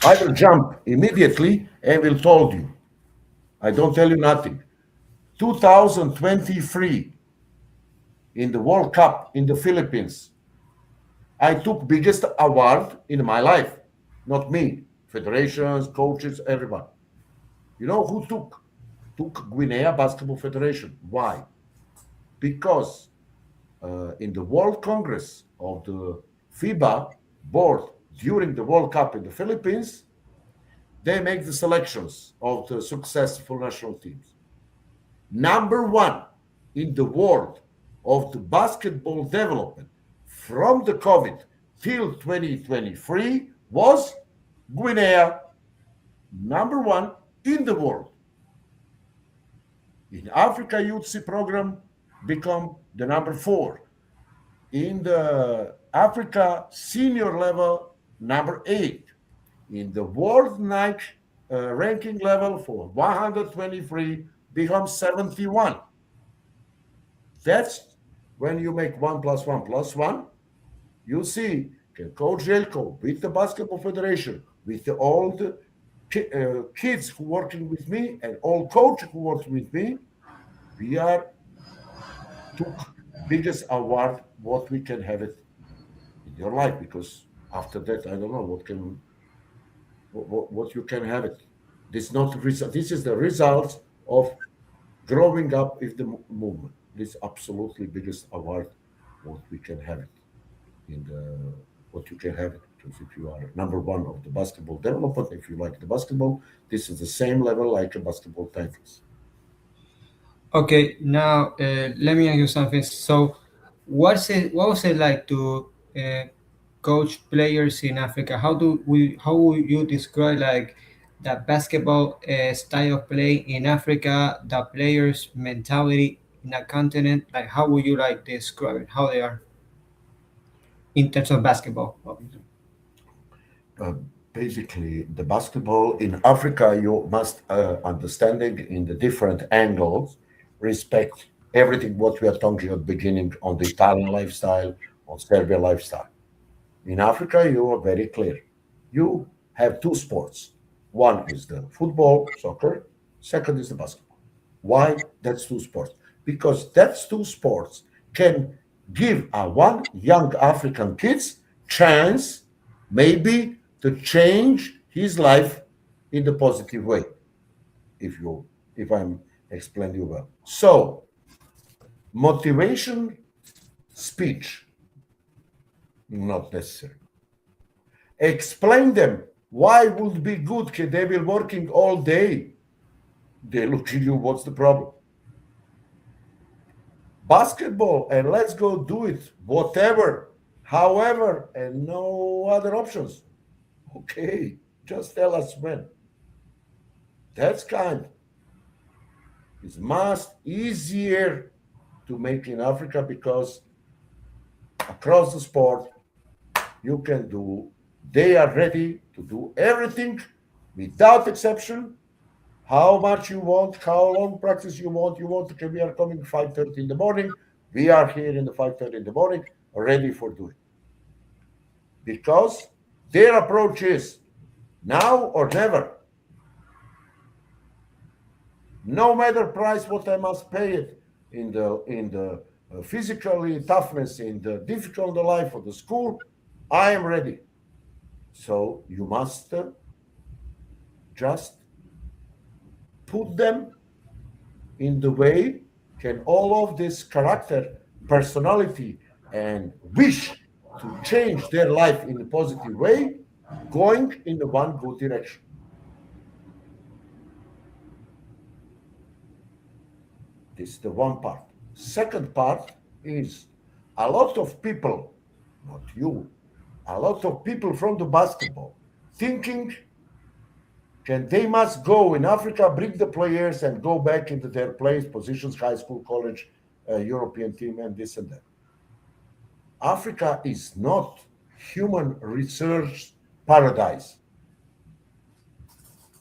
I will jump immediately and will told you. I don't tell you nothing. 2023 in the World Cup in the Philippines, I took biggest award in my life. Not me, federations, coaches, everyone. You know who took? Took Guinea Basketball Federation. Why? Because in the World Congress of the FIBA board during the World Cup in the Philippines, they make the selections of the successful national teams. Number one in the world of the basketball development from the COVID till 2023 was Guinea. Number one in the world. In Africa Youth Program, become the number four. In the Africa senior level, number eight. In the world Nike ranking level for 123, become 71. That's when you make one plus one plus one. You see, can Coach Zeljko with the Basketball Federation, with the all the kids who working with me and all coach who works with me, we are took biggest award what we can have it in your life because after that I don't know what you can have it. This not result. This is the result of growing up with the movement. This absolutely biggest award what we can have it in the what you can have it because if you are number one of the basketball development, if you like the basketball, this is the same level like a basketball titles. Okay, now let me ask you something. So, what was it like to coach players in Africa? How would you describe like the basketball style of play in Africa, the players' mentality in that continent? Like, how would you like describe it? How they are in terms of basketball? Obviously. uh, Basically the basketball in Africa you must understanding in the different angles respect everything what we are talking at the beginning on the Italian lifestyle on Serbia lifestyle. In Africa you are very clear. You have two sports. One is the football, soccer. Second is the basketball. Why that's two sports? Because that's two sports can give a one young African kids chance maybe to change his life in the positive way. If you if I'm explaining you well. So motivation speech not necessary. Explain them why would be good. They will working all day. They look at you. What's the problem? Basketball and let's go do it. Whatever, however, and no other options. Okay, just tell us when. That's kind. It's much easier to make in Africa because across the sport you can do. They are ready to do everything without exception. How much you want, how long practice you want. You want to we are coming 5:30 in the morning. We are here in the 5:30 in the morning, ready for doing. Because their approach is now or never. No matter price what I must pay it in the physically toughness, in the difficult life of the school, I am ready. So you must just put them in the way can all of this character, personality, and wish to change their life in a positive way, going in the one good direction. This is the one part. Second part is a lot of people, not you, a lot of people from the basketball thinking can they must go in Africa, bring the players and go back into their place, positions, high school, college, European team, and this and that. Africa is not human research paradise.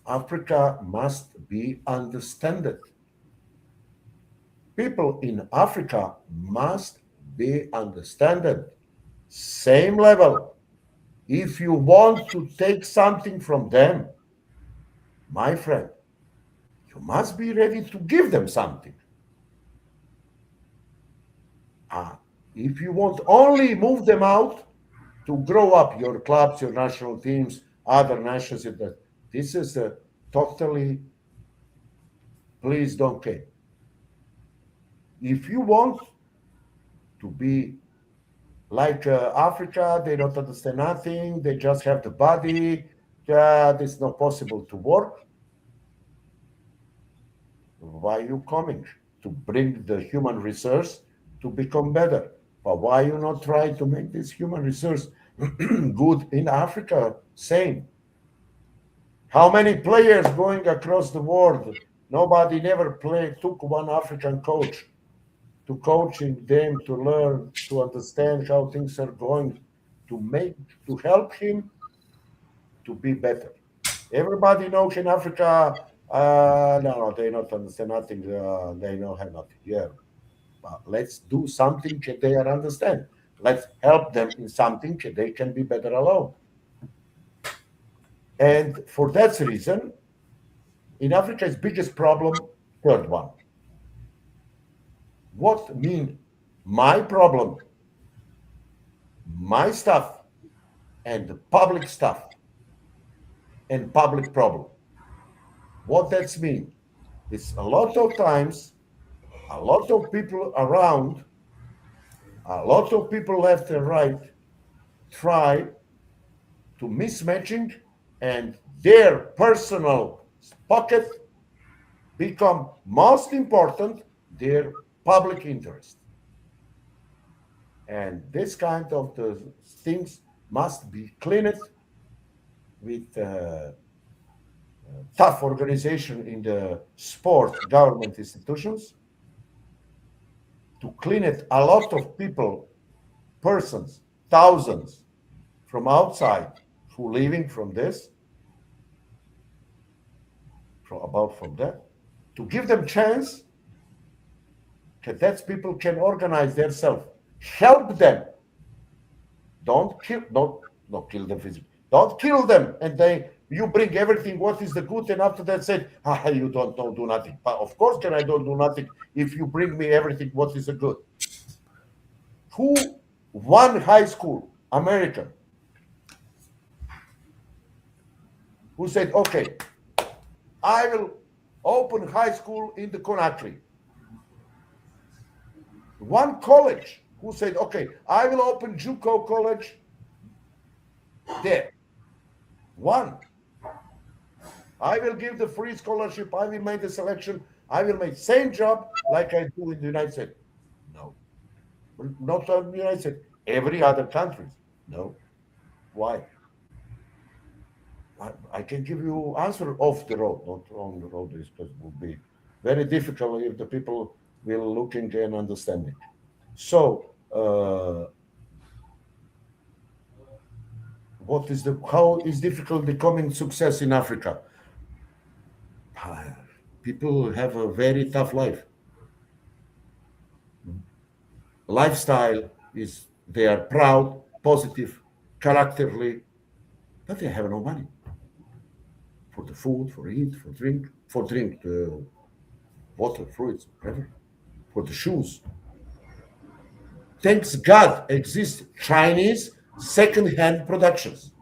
Africa must be understood. People in Africa must be understood. Same level. If you want to take something from them, my friend, you must be ready to give them something. Ah, if you want only move them out to grow up your clubs, your national teams, other nations, this is a totally, please don't care. If you want to be like Africa, they don't understand nothing, they just have the body, that it's not possible to work. Why are you coming? To bring the human resource to become better. But why you not try to make this human resource good in Africa? Same. How many players going across the world? Nobody never played, took one African coach to coaching them to learn, to understand how things are going, to make, to help him to be better. Everybody knows in Africa, no, they not understand nothing. They know have nothing. Yeah, but let's do something that they understand. Let's help them in something they can be better alone. And for that reason, in Africa's biggest problem, third one. What mean my problem, my stuff, and the public stuff and public problem? What that's mean? It's a lot of times, a lot of people around, a lot of people left and right try to mismatching and their personal pocket become most important their public interest. And this kind of the things must be cleaned with tough organization in the sport government institutions to clean it. A lot of people, persons, thousands from outside who living from this, from that, to give them chance that people can organize themselves, help them. Don't kill them physically. Don't kill them, and they you bring everything. What is the good? And after that, said, you don't do nothing. But of course, can I don't do nothing if you bring me everything? What is the good? Who one high school American who said, okay, I will open high school in the country. One college who said, okay, I will open JUCO college there. One. I will give the free scholarship. I will make the selection. I will make same job like I do in the United States. No. Not in the United States. Every other country. No. Why? I can give you answer off the road, not on the road, because it would be very difficult if the people will looking and understanding. So, how is difficult becoming success in Africa? People have a very tough life. Lifestyle is they are proud, positive, characterly, but they have no money for the food, for eat, for drink, water, fruits, whatever, for the shoes. Thanks God exist Chinese second-hand productions.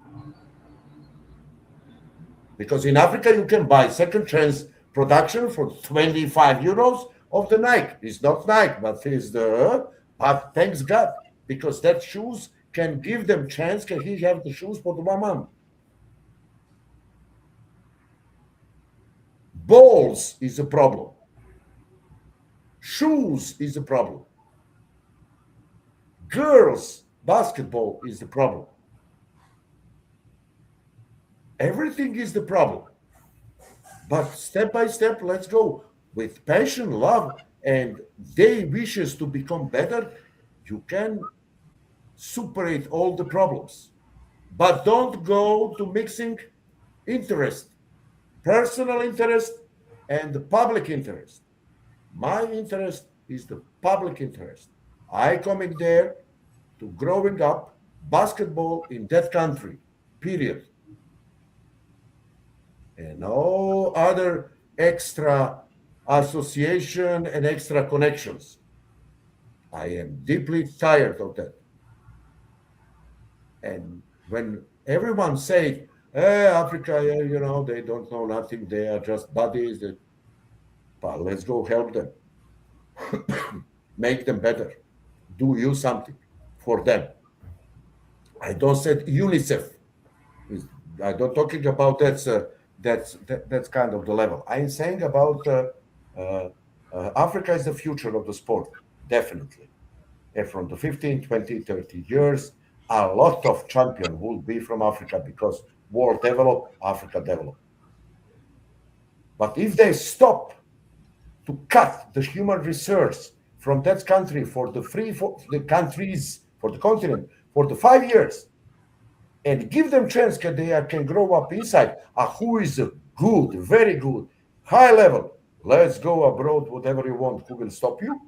Because in Africa you can buy second chance production for 25 euros of the Nike. It's not Nike, but it's the but thanks God, because that shoes can give them chance, can he have the shoes for the mom. Balls is a problem. Shoes is a problem. Girls, basketball is the problem. Everything is the problem. But step by step, let's go with passion, love, and they wishes to become better. You can superate all the problems, but don't go to mixing interest, personal interest, and the public interest. My interest is the public interest. I coming there to growing up basketball in that country, period. And no other extra association and extra connections. I am deeply tired of that. And when everyone say, hey, Africa, they don't know nothing, they are just bodies, but let's go help them, make them better, do you something for them. I don't said UNICEF. I don't talking about that's kind of the level. I'm saying about uh, Africa is the future of the sport, definitely. And from the 15, 20, 30 years, a lot of champion will be from Africa because world develop, Africa develop. But if they stop to cut the human resource from that country for the free for the countries for the continent for the 5 years and give them chance that they can grow up inside who is good, very good, high level. Let's go abroad, whatever you want. Who will stop you?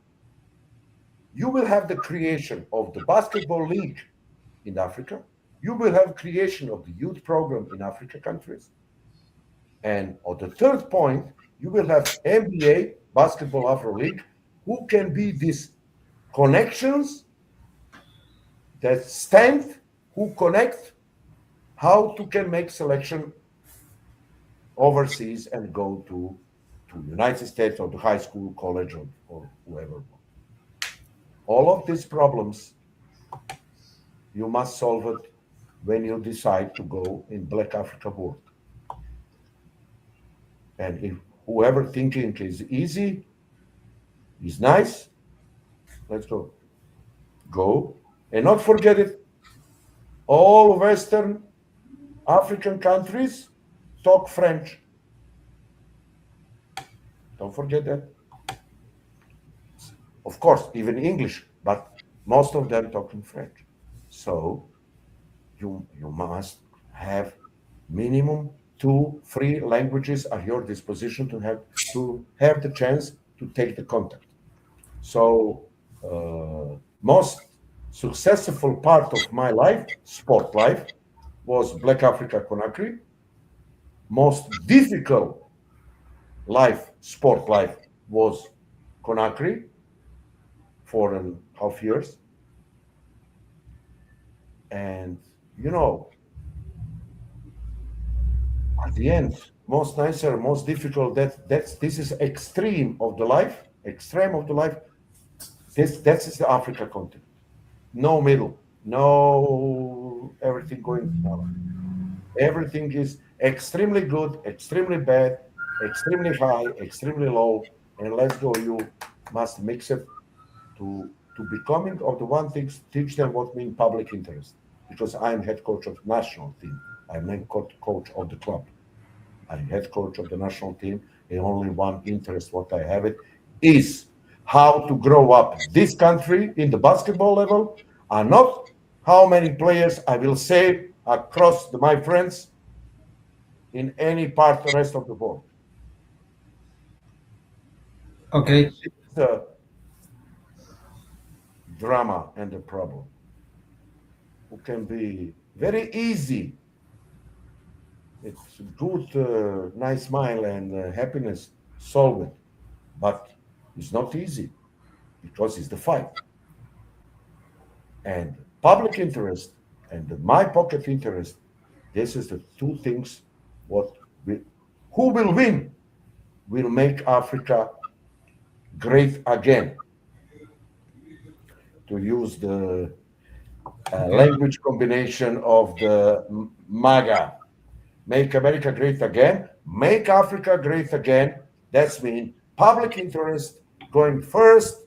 You will have the creation of the basketball league in Africa. You will have creation of the youth program in Africa countries. And on the third point, you will have NBA, Basketball Afro League, who can be these connections that stand, who connect how to can make selection overseas and go to United States or to high school, college, or whoever. All of these problems you must solve it when you decide to go in Black Africa world. And if whoever thinking is easy, is nice, let's go. Go. And not forget it, all Western African countries talk French. Don't forget that. Of course, even English, but most of them talking French. So you must have minimum two, three languages at your disposition to have the chance to take the contact. So most successful part of my life, sport life, was Black Africa Conakry. Most difficult life, sport life, was Conakry, 4.5 years. And you know, at the end, most nicer, most difficult. This is extreme of the life, extreme of the life. That is the Africa continent. No middle, no everything going. No. Everything is extremely good, extremely bad, extremely high, extremely low, and let's go. You must mix it to becoming of the one thing. Teach them what mean public interest, because I'm head coach of national team. I'm head coach of the club. I'm head coach of the national team, and only one interest what I have it is how to grow up this country in the basketball level, and not how many players I will save across my friends in any part the rest of the world. And Okay, this is the drama and the problem. Who can be very easy. It's good, nice smile and happiness solve it, but it's not easy because it's the fight. And public interest and the my pocket interest, this is the two things what will, who will win will make Africa great again, to use the okay, language combination of the MAGA. Make America great again, make Africa great again. That's mean public interest going first,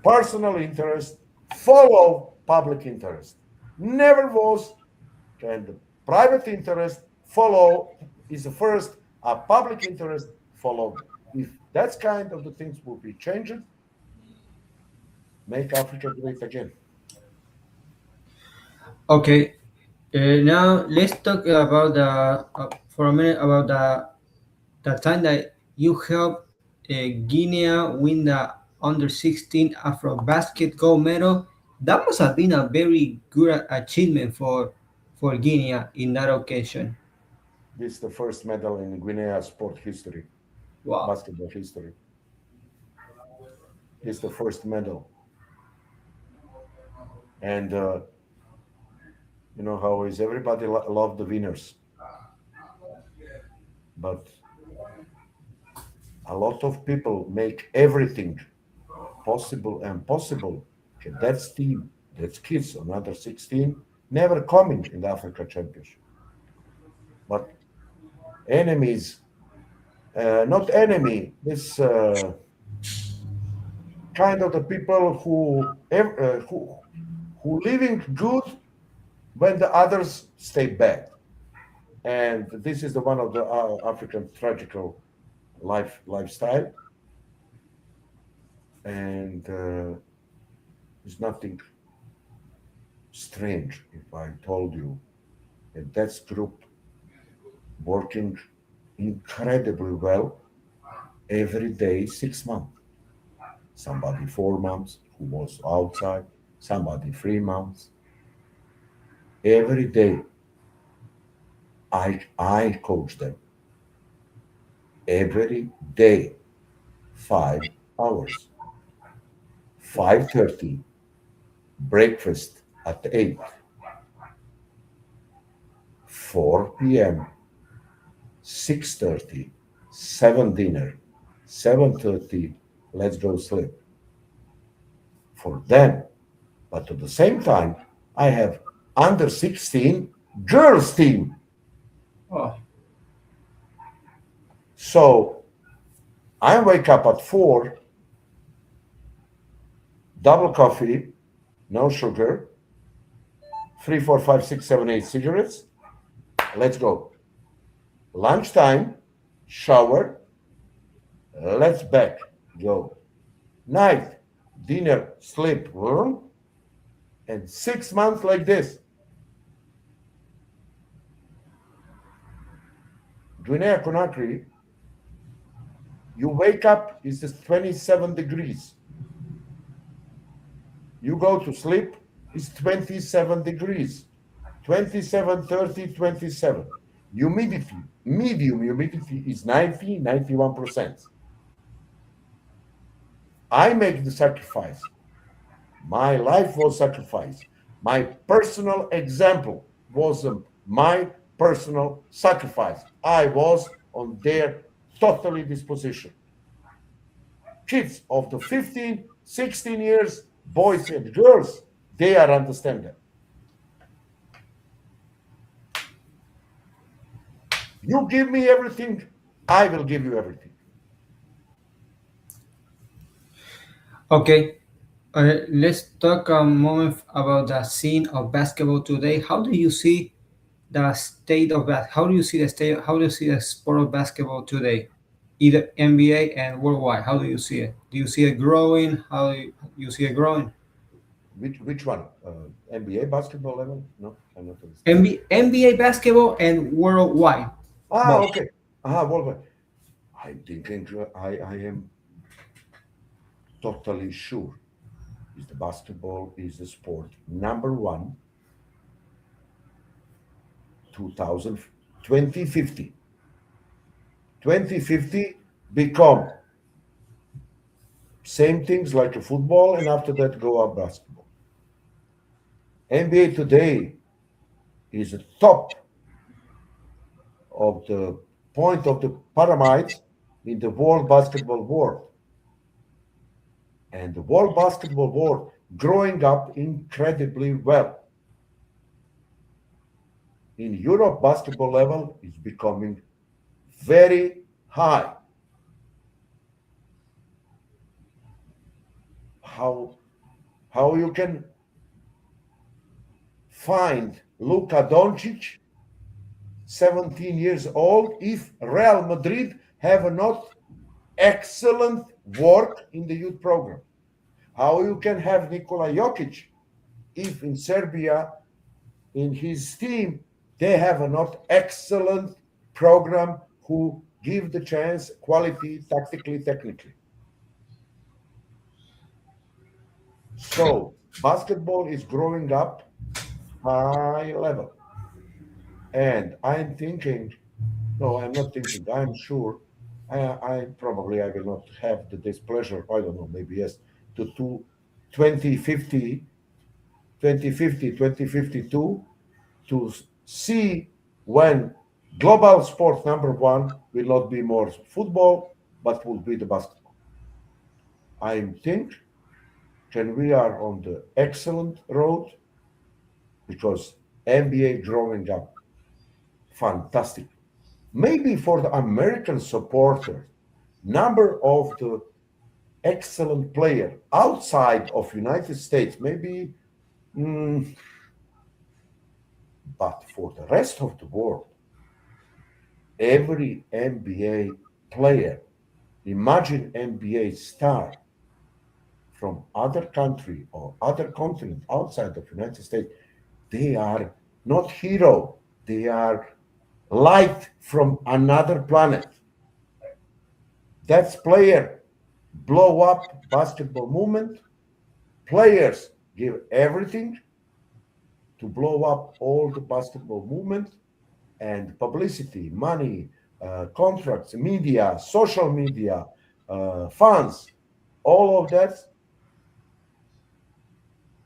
personal interest follow public interest. Never was, and the private interest follow is the first, a public interest followed. If that's kind of the things will be changed, make Africa great again. okay. Now let's talk about the for a minute about the time that you helped Guinea win the under 16 Afro basket gold medal. That must have been a very good achievement for Guinea in that occasion. This is the first medal in Guinea sport history, Wow. basketball history. This is the first medal. And you know how is everybody love the winners, but a lot of people make everything possible and possible. Okay, that's team, that's kids on under 16, never coming in the Africa Championship. But enemies, not enemy, this kind of the people who living good when the others stay bad. And this is the one of the African tragical lifestyle. And it's nothing strange if I told you that that's group working incredibly well every day, 6 months. somebody 4 months who was outside, somebody 3 months. Every day I coach them every day, 5 hours, 5:30 breakfast at 8, 4 p.m., 6:30, 7 dinner, 7:30 let's go sleep for them. But at the same time, I have under 16 girls team. Oh, So I wake up at 4, double coffee, no sugar, 3, 4, 5, 6, 7, 8 cigarettes. Let's go. Lunchtime, shower, let's back, go. Night, dinner, sleep, and 6 months like this. Guinea Conakry, you wake up, it's just 27 degrees. You go to sleep, it's 27 degrees. 27, 30, 27. Humidity, medium humidity is 90, 91%. I make the sacrifice. My life was sacrifice. My personal example was my personal sacrifice. I was on their totally disposition. Kids of the 15, 16 years, boys and girls, they are understanding. You give me everything, I will give you everything. okay. Let's talk a moment about the scene of basketball today. How do you see the state of How do you see the state? How do you see the sport of basketball today, either NBA and worldwide? How do you see it? Do you see it growing? How do you see it growing? Which one? NBA basketball level? No, I'm not understand. NBA basketball and worldwide, Ah, both. okay. Ah, well, I think I am totally sure is the basketball is the sport number one 2000 2050 2050 become same things like a football and after that go up basketball. NBA today is the top of the point of the pyramid in the world basketball world, and the world basketball world growing up incredibly well. In Europe, basketball level is becoming very high. How how you can find Luka Doncic, 17 years old, if Real Madrid have not excellent work in the youth program? How you can have Nikola Jokic if in Serbia, in his team, they have a not excellent program who give the chance quality tactically, technically. So basketball is growing up high level. And I'm thinking, no, I'm not thinking, I'm sure I probably I will not have the displeasure, I don't know, maybe yes, to 2050, 2050, 2052 to see when global sport number one will not be more football, but will be the basketball. I think can we are on the excellent road because NBA growing up fantastic. Maybe for the American supporters, number of the excellent player outside of United States, maybe, mm, but for the rest of the world, every NBA player, imagine NBA star from other country or other continent outside of United States, they are not hero, they are light from another planet. That's player blow up basketball movement. Players give everything to blow up all the basketball movement and publicity, money, contracts, media, social media, funds, all of that.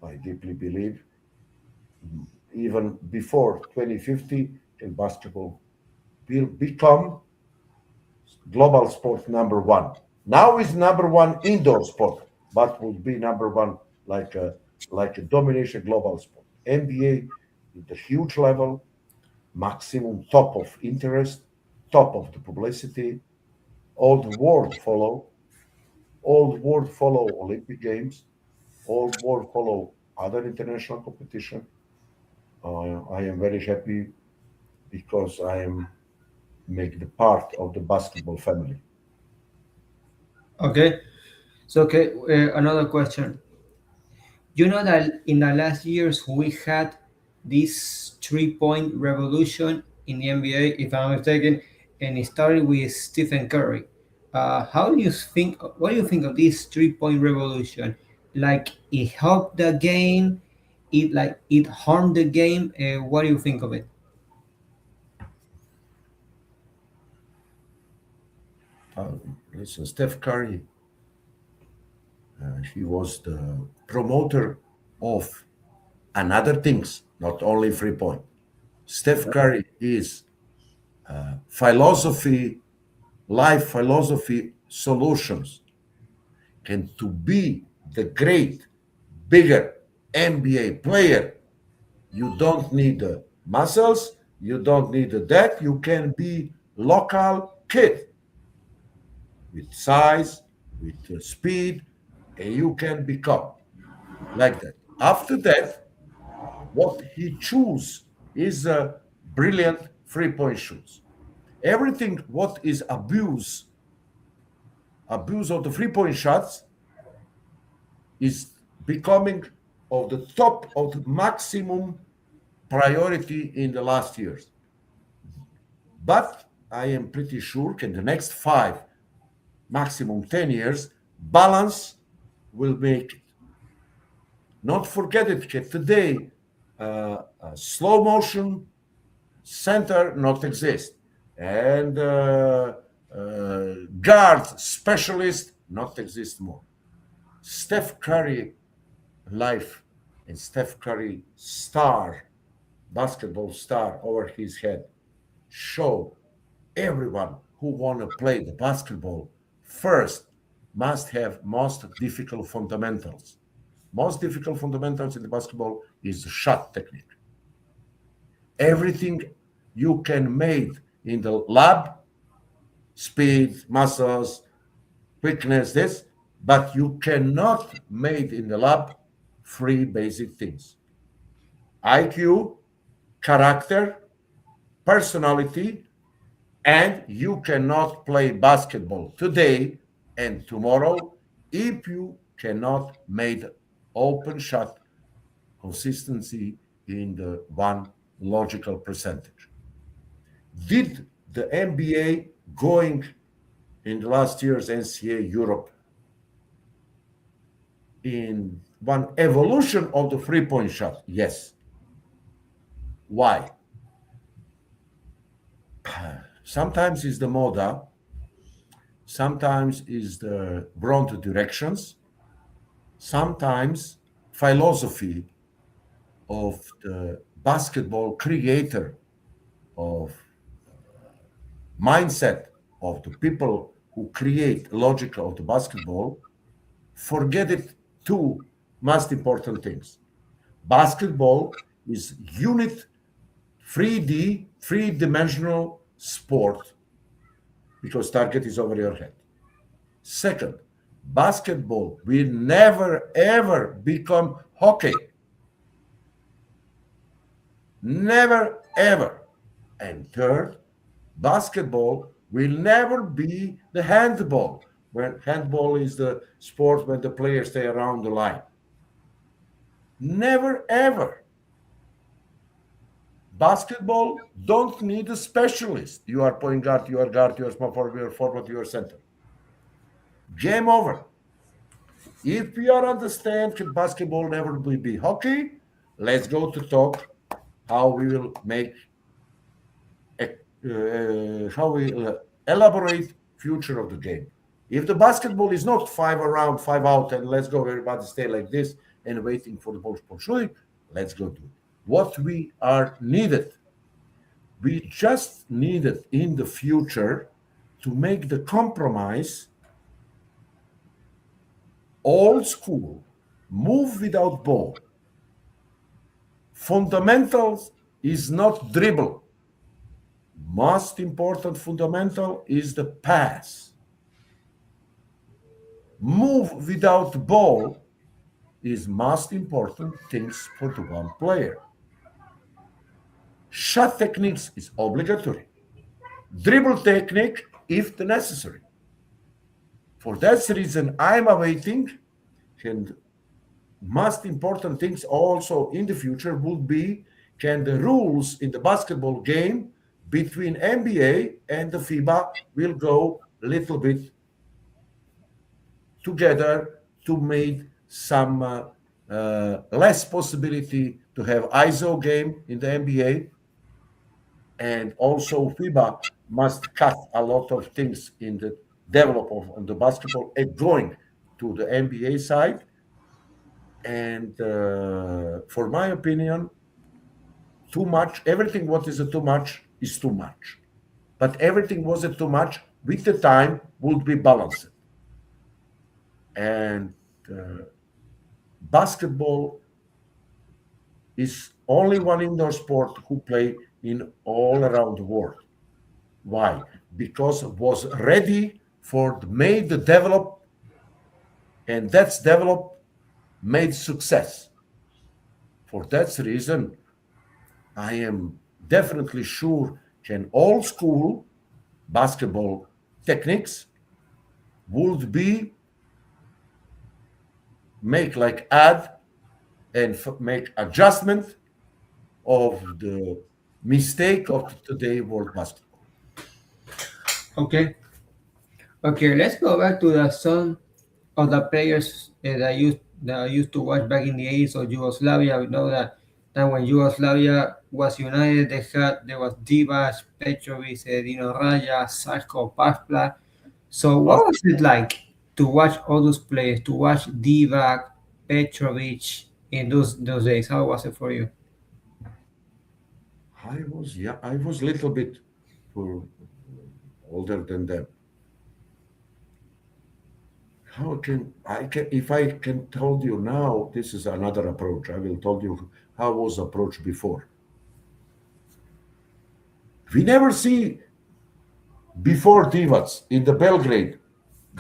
I deeply believe even before 2050, can basketball will become global sport number one. Now is number one indoor sport, but will be number one like a domination global sport. NBA at the huge level, maximum top of interest, top of the publicity. All the world follow. All the world follow Olympic Games. All the world follow other international competition. I am very happy because I am make the part of the basketball family. Okay. So, okay, another question. You know that in the last years we had this 3 point revolution in the NBA, if I'm not mistaken, and it started with Stephen Curry. How do you think? What do you think of this 3 point revolution? Like it helped the game, it harmed the game. What do you think of it? Uh, Listen, Steph Curry, he was the promoter of another things, not only 3 point. Steph Curry is philosophy, life philosophy solutions, and to be the great, bigger NBA player, you don't need muscles, you don't need that. You can be local kid with size, with speed, and you can become like that. After that, what he choose is a brilliant 3 point shoots. Everything what is abuse of the 3 point shots is becoming of the top of the maximum priority in the last years. But I am pretty sure in the next 5, maximum 10 years, balance will make it. Not forget it. Today, slow motion center not exist, and guard specialist not exist more. Steph Curry life and Steph Curry star, basketball star over his head show everyone who want to play the basketball first must have most difficult fundamentals. Most difficult fundamentals in the basketball is the shot technique. Everything you can make in the lab, speed, muscles, quickness, this, but you cannot make in the lab three basic things: IQ, character, personality, and you cannot play basketball today and tomorrow if you cannot make open shot consistency in the one logical percentage. Did the NBA going in the last year's NCAA Europe in one evolution of the 3 point shot? Yes. Why? Sometimes is the moda, sometimes is the broad directions, sometimes philosophy of the basketball creator, of mindset of the people who create logic of the basketball, forget it two most important things. Basketball is unit 3D, three-dimensional sport because target is over your head. Second, basketball will never ever become hockey. Never ever. And third, basketball will never be the handball, when handball is the sport when the players stay around the line. Never ever. Basketball don't need a specialist. You are point guard, you are guard, you are small forward, you are forward, you are center. Game over. If we are understand that basketball never will be hockey, let's go to talk how we will make how we elaborate future of the game. If the basketball is not five around, five out, and let's go, everybody stay like this and waiting for the ball for shooting, let's go do it. What we are needed, we just needed in the future to make the compromise old school, move without ball. Fundamentals is not dribble. Most important fundamental is the pass. Move without ball is most important things for the one player. Shot techniques is obligatory. Dribble technique if necessary. For that reason, I'm awaiting, and most important things also in the future would be can the rules in the basketball game between NBA and the FIBA will go a little bit together to make some less possibility to have ISO game in the NBA, and also FIBA must cut a lot of things in the development of the basketball and going to the NBA side. And for my opinion, too much, everything what is a too much is too much. But everything wasn't too much with the time would be balanced. And basketball is only one indoor sport who play in all around the world. Why? Because it was ready for made the develop, and that's develop made success. For that reason, I am definitely sure can old school basketball techniques would be make like add and make adjustment of the mistake of today world basketball. Okay. Okay, let's go back to the son of the players that I used to watch back in the 80s of Yugoslavia. We know that when Yugoslavia was united, there was Divac, Petrovic, Dino Raja, Saško, Paspla. So what was it like to watch all those players, to watch Divac, Petrovic in those days? How was it for you? I was little bit for older than them. How can I can if I can tell you now, this is another approach. I will tell you how was approach before. We never see before Divac in the Belgrade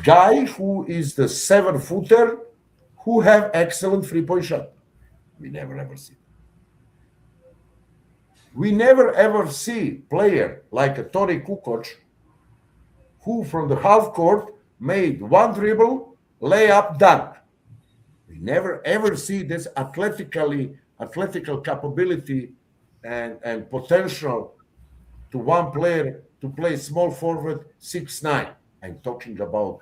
guy who is the 7 footer who have excellent 3 point shot. We never ever see. We never ever see player like a Tony Kukoc who from the half court made one dribble, layup, dunk. We never ever see this athletic capability and potential to one player to play small forward 6'9". I'm talking about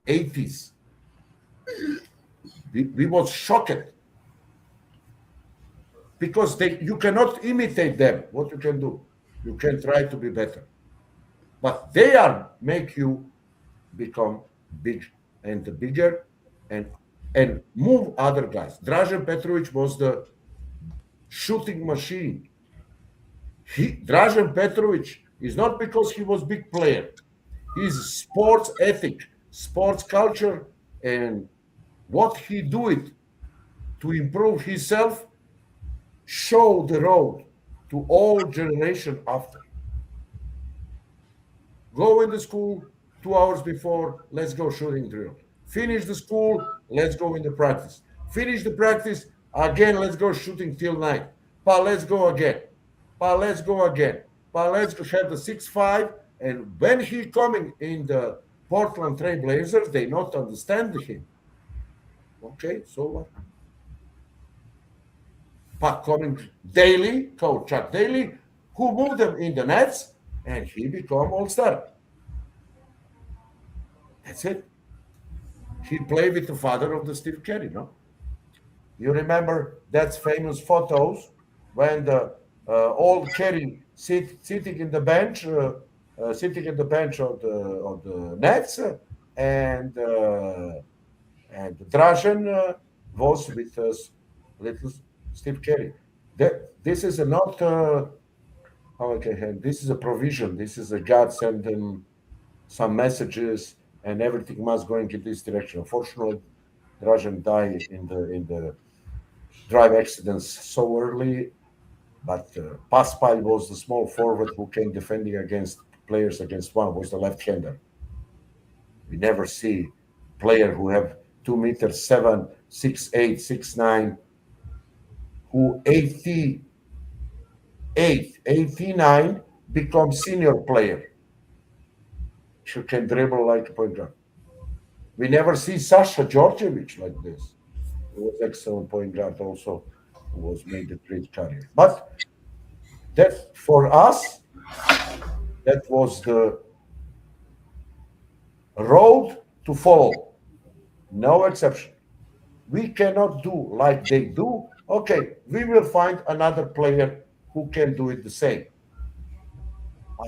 80s. We was shocked because you cannot imitate them. What you can do, you can try to be better, but they are make you become big and bigger and and move other guys. Dražen Petrovic was the shooting machine. Dražen Petrovic is not because he was big player. His sports ethic, sports culture, and what he do it to improve himself show the road to all generation after. Go in the school 2 hours before, let's go shooting drill. Finish the school, let's go in the practice. Finish the practice, again, let's go shooting till night. Pa, let's go again. Pa, let's go again. Pa, let's go have the 6'5". And when he coming in the Portland Trail Blazers, they not understand him. Okay, so what? Pa coming daily, coach Chuck Daly, who moved them in the nets, and he become all-star. That's it. He played with the father of the Steve Carey, no? You remember that's famous photos when the old Kerry sitting in the bench, sitting in the bench of the Nets, and Dražen was with little Steve Kerry. This is not how I can hand. This is a provision. This is a God sent them some messages, and everything must going in this direction. Unfortunately, Dražen died in the drive accidents so early, but Paspal was the small forward who came defending against players against one, was the left-hander. We never see player who have 2 meters 7, 6'8", 6'9", who 88, 89 become senior player. She can dribble like a point guard. We never see Sasha Georgievich like this. He was excellent point guard also, who was made a great career. But that for us, that was the road to follow. No exception. We cannot do like they do. Okay, we will find another player who can do it the same.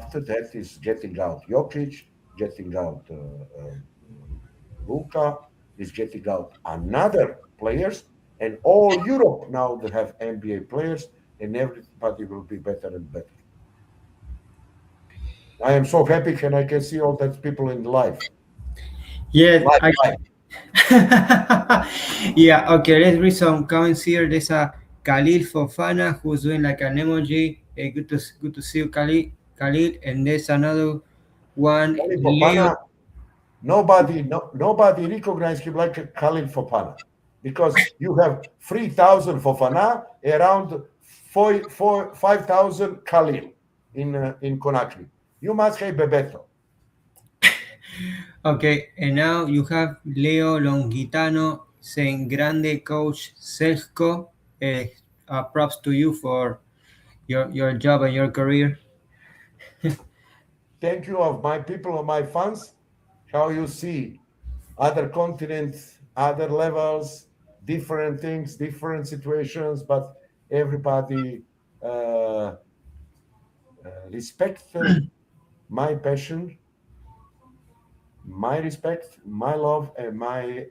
After that is getting out Jokic, getting out Luka, is getting out another players, and all Europe now they have NBA players, and everybody will be better and better. I am so happy, and I can see all that people in live, Yeah, live, I. live. Yeah, okay, let's read some comments here. There's a Khalil Fofana who's doing like an emoji. Good to see you, Khalil. And there's another one, Khalil Leo. Fofana, nobody recognized him like Khalil Fofana because you have 3,000 Fofana around 5,000 Khalil in Conakry. You must have Bebeto. Okay, and now you have Leo Longitano saying, Grande Coach Zeljko. Props to you for your job and your career. Thank you of my people, of my fans, how you see other continents, other levels, different things, different situations, but everybody respect my passion, my respect, my love, and my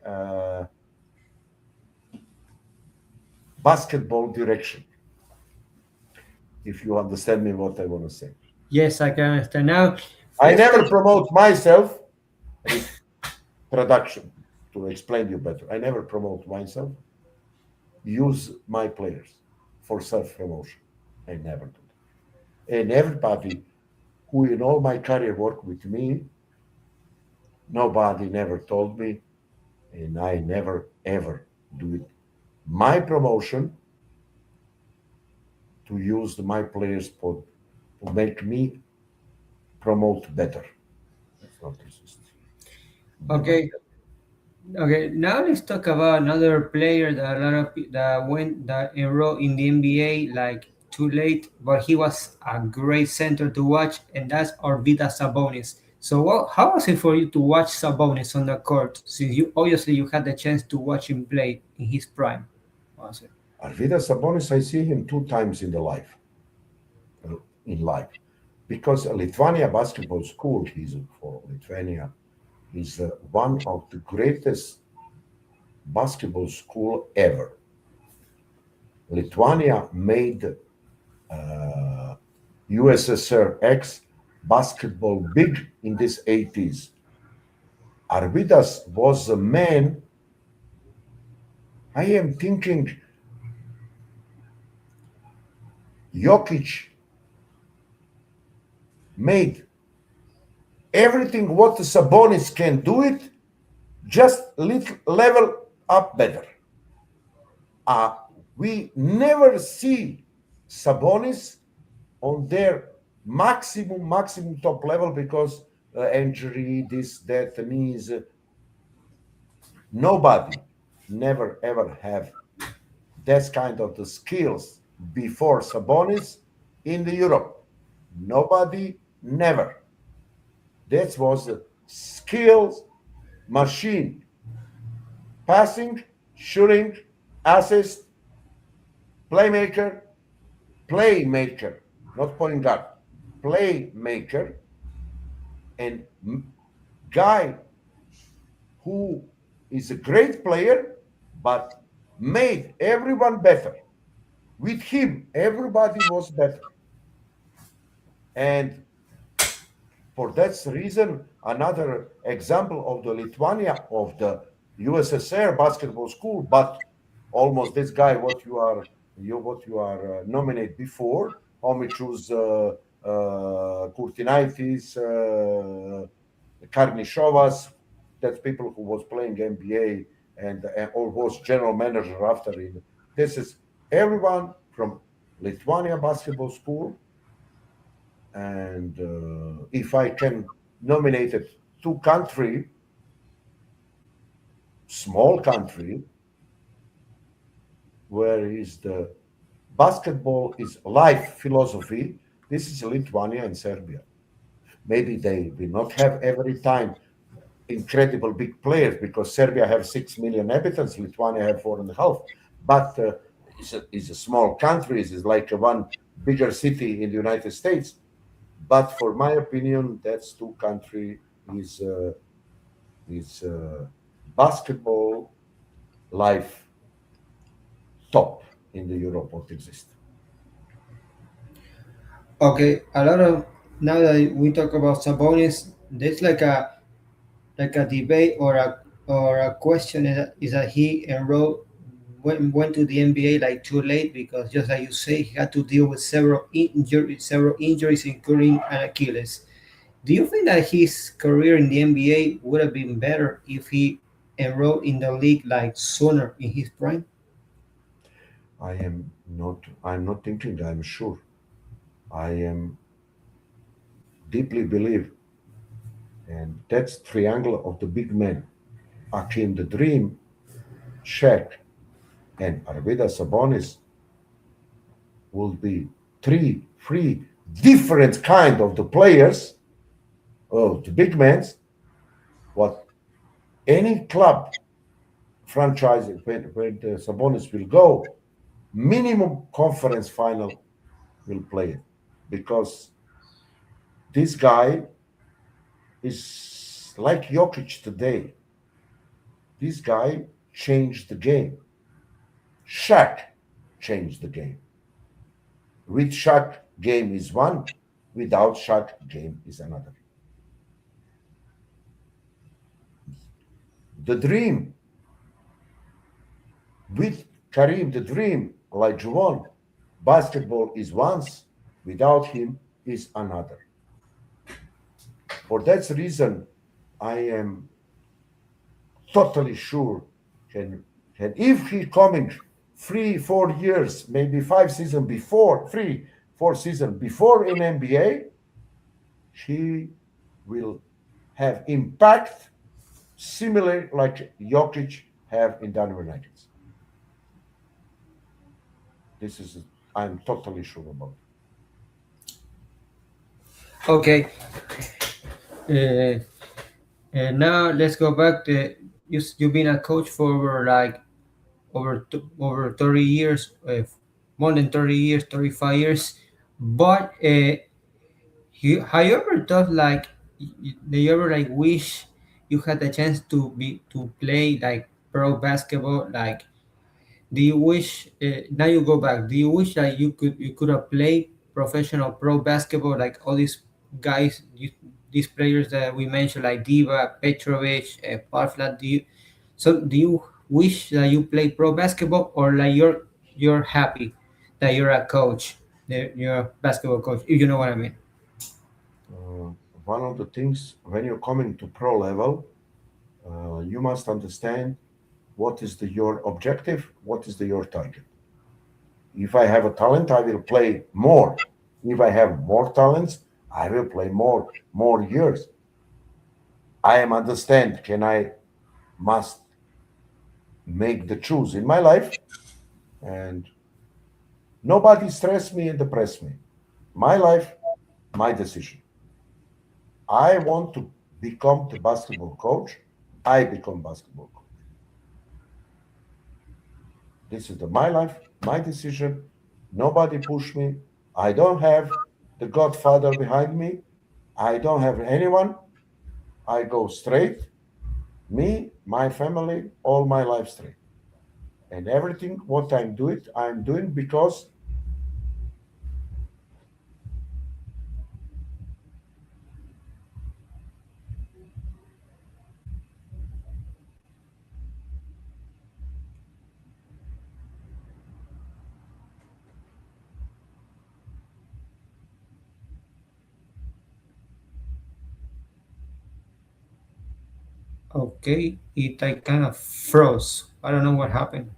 basketball direction. If you understand me, what I want to say, Yes, I can understand. Now, I let's never talk. promote myself. Production to explain you better. I never promote myself. Use my players for self promotion. I never do that. And everybody who in all my career worked with me, nobody never told me, and I never ever do it. My promotion to use my players to make me promote better. That's not resist. Never. Okay, okay. Now let's talk about another player that a lot of that went that enrolled in the NBA like too late, but he was a great center to watch, and that's Arvidas Sabonis. So, how was it for you to watch Sabonis on the court? Since you obviously you had the chance to watch him play in his prime. Was it? Arvidas Sabonis, I see him two times in life, because Lithuania basketball school, he's for Lithuania, is one of the greatest basketball school ever. Lithuania made USSR ex basketball big in this 80s. Arvidas was a man. I am thinking Jokic made everything what the Sabonis can do it, just little level up better. Uh, we never see Sabonis on their maximum top level because injury, this, that, knees. Nobody never ever have that kind of the skills before Sabonis in the Europe. Nobody never. That was a skills machine. passing, shooting, assist, playmaker, playmaker, not point guard, playmaker, and guy who is a great player, but made everyone better. With him, everybody was better. And for that reason, another example of the Lithuania of the USSR basketball school, but almost this guy what you are nominated before, Homichus, Kurtinaitis, Karnishovas, that's people who was playing NBA and or was general manager after it. This is everyone from Lithuania basketball school, and if I can nominate it two country, small country, where is the basketball is life philosophy. This is Lithuania and Serbia. Maybe they will not have every time incredible big players because Serbia have 6 million inhabitants, Lithuania have 4.5. But it's a small country. It's like one bigger city in the United States. But for my opinion, that's two country is basketball life top in the Europe what exists. Okay, a lot of now that we talk about Sabonis, there's like a debate or a question is that he enrolled went to the NBA like too late because just like you say, he had to deal with several injuries, including an Achilles. Do you think that his career in the NBA would have been better if he enrolled in the league like sooner in his prime? I'm not thinking, I'm sure. I am deeply believe, and that's triangle of the big men. Akim the Dream, Shaq, and Arvidas Sabonis will be three different kind of the players of the big men. What any club franchise when the Sabonis will go, minimum conference final will play it because this guy is like Jokic today. This guy changed the game. Shaq changed the game. With Shaq, game is one. Without Shaq, game is another. The dream with Kareem, the dream, like Juwan, basketball is once. Without him is another. For that reason, I am totally sure can, can if he coming 3 4 years, maybe 5 seasons before 3 4 seasons before in NBA, he will have impact similar like Jokic have in Denver Nuggets. This is I'm totally sure about. Okay, uh, and now let's go back to you've been a coach for over 30 years, more than 30 years, 35 years. But have you ever thought like, do you ever like wish you had the chance to play like pro basketball? Like, do you wish now you go back? Do you wish that you could have played professional pro basketball like all these guys, these players that we mentioned like Diva, Petrovic, Parflat? Do you wish that you play pro basketball or like you're happy that you're a coach, that you're a basketball coach? If you know what I mean. Uh, One of the things when you're coming to pro level, you must understand what is your objective, what is your target. If I have a talent, I will play more. If I have more talents, I will play more years. I am understand. Can I must make the choose in my life, and nobody stress me and depress me. My life, my decision. I want to become the basketball coach. I become basketball coach. This is my life, my decision. Nobody push me. I don't have the godfather behind me. I don't have anyone. I go straight. Me, my family, all my life straight. And everything what I'm doing because Okay, it I kind of froze. I don't know what happened.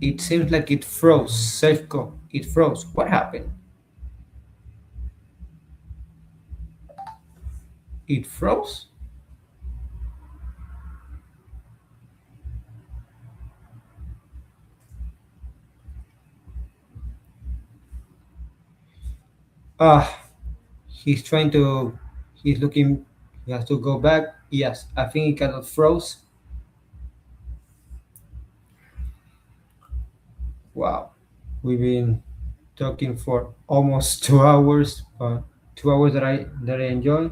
It seems like it froze. Zeljko, it froze. What happened? It froze? Ah, he's trying to. He's looking. He has to go back. Yes, I think it kind of froze. Wow, we've been talking for almost 2 hours. 2 hours that I enjoy.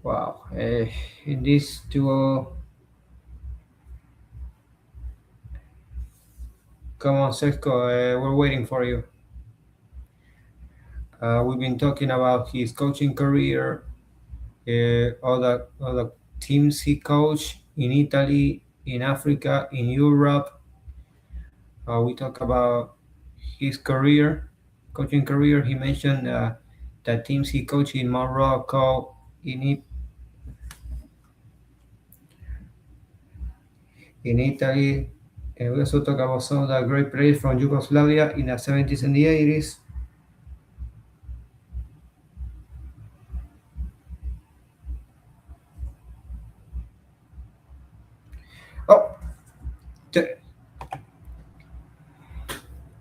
Wow. In this duo, come on, Sergio, we're waiting for you. We've been talking about his coaching career, all the teams he coached in Italy, in Africa, in Europe. We talk about his career, coaching career. He mentioned the teams he coached in Morocco, in Italy. And we also talk about some of the great players from Yugoslavia in the 70s and the 80s. Oh, t-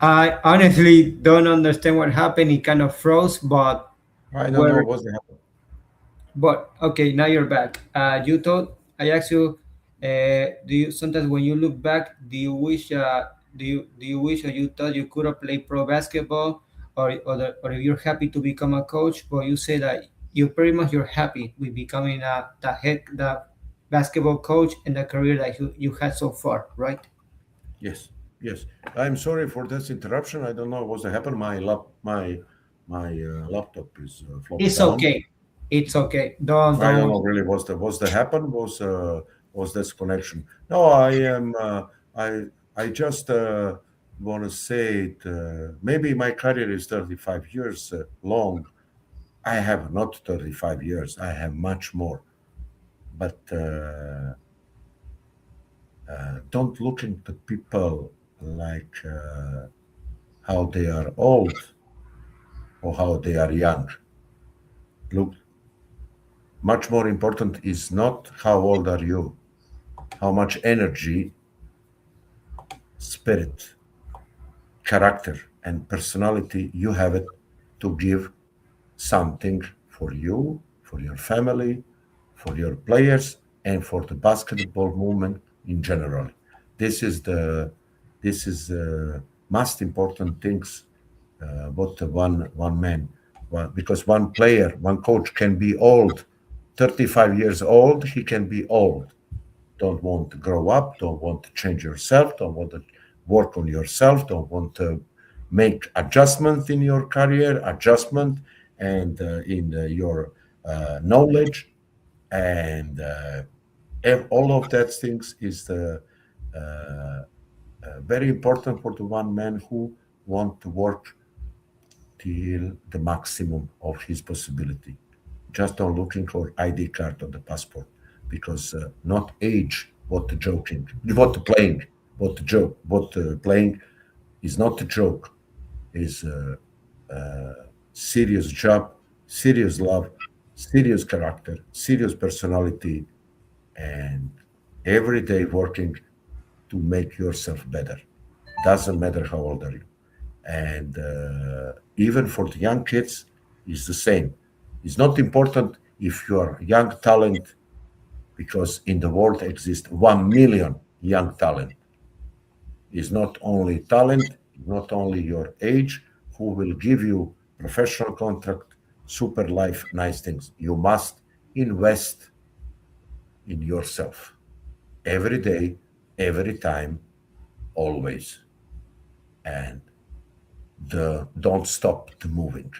I honestly don't understand what happened. It kind of froze, but I don't know where what's happening. but okay, now you're back. You thought I asked you, do you sometimes when you look back, do you wish or you thought you could have played pro basketball, or if you're happy to become a coach, but you say that you're happy with becoming the basketball coach and the career that you had so far, right? Yes, yes. I'm sorry for this interruption. I don't know what's happened. My laptop is flopped It's down. okay. It's okay. Don't I don't don't know worry. really what's the happen was this connection. No, I am I just want to say it. Maybe my career is 35 years long. I have not 35 years. I have much more. But don't look into people like how they are old or how they are young. Look, much more important is not how old are you, how much energy, spirit, character, and personality you have it to give something for you, for your family, for your players, and for the basketball movement in general. This is the most important things about the one man. Because one player, one coach can be old, 35 years old, he can be old. Don't want to grow up, don't want to change yourself, don't want to work on yourself, don't want to make adjustment in your career, adjustment and in your knowledge, and all of that things is very important for the one man who want to work till the maximum of his possibility. Just don't looking for ID card on the passport because not age, what the joking, what the playing, what the joke, what the playing is not a joke, is serious job, serious love, serious character, serious personality, and every day working to make yourself better. Doesn't matter how old are you. And even for the young kids, it's the same. It's not important if you are young talent, because in the world exists 1 million young talent. It's not only talent, not only your age, who will give you professional contract, super life, nice things. You must invest in yourself every day, every time, always, and don't stop the moving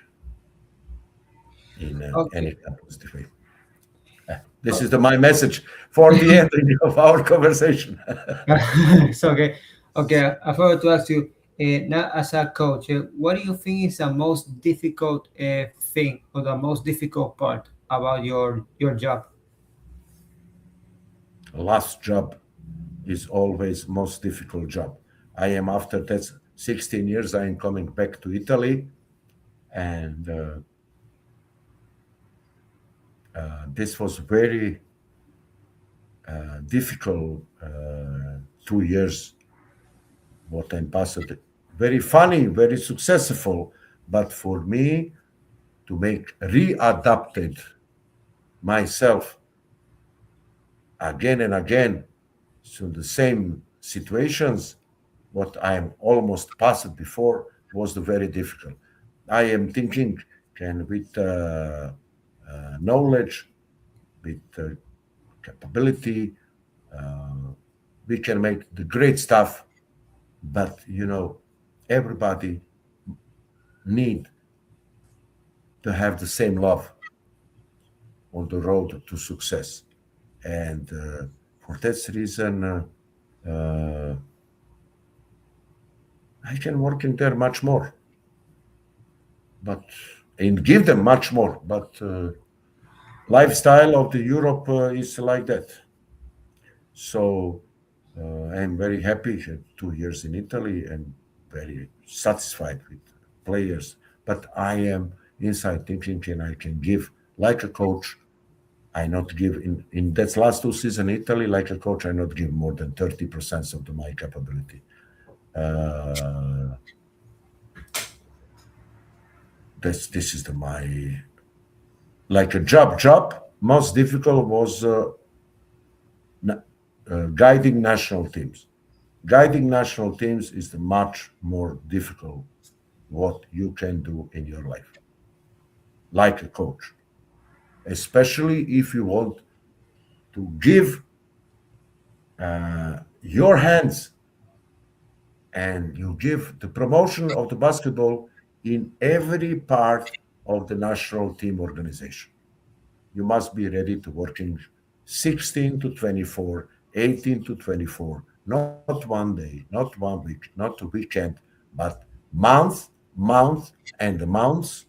in any Okay. kind of positive way. This is my message for the ending of our conversation. So okay, okay. I forgot to ask you. Now, as a coach, what do you think is the most difficult thing or the most difficult part about your job? Last job is always most difficult job. I am after that 16 years. I am coming back to Italy, and this was very difficult 2 years. What I'm passed, very funny, very successful, but for me to make readapted myself again and again to the same situations what I'm almost passed before was very difficult. I am thinking, can with knowledge, with capability, uh, we can make the great stuff. But everybody need to have the same love on the road to success, and for that reason, I can work in there much more, but and give them much more. But lifestyle of the Europe is like that. So I'm very happy. 2 years in Italy and very satisfied with players. But I am inside thinking, and I can give like a coach. I not give in that last 2 seasons in Italy like a coach. I not give more than 30% of my capability. Uh, this is my like a job. Most difficult was guiding national teams. Guiding national teams is the much more difficult what you can do in your life, like a coach, especially if you want to give your hands and you give the promotion of the basketball in every part of the national team organization. You must be ready to working 16 to 24, 18 to 24, not one day, not 1 week, not a weekend, but month, month, and the months,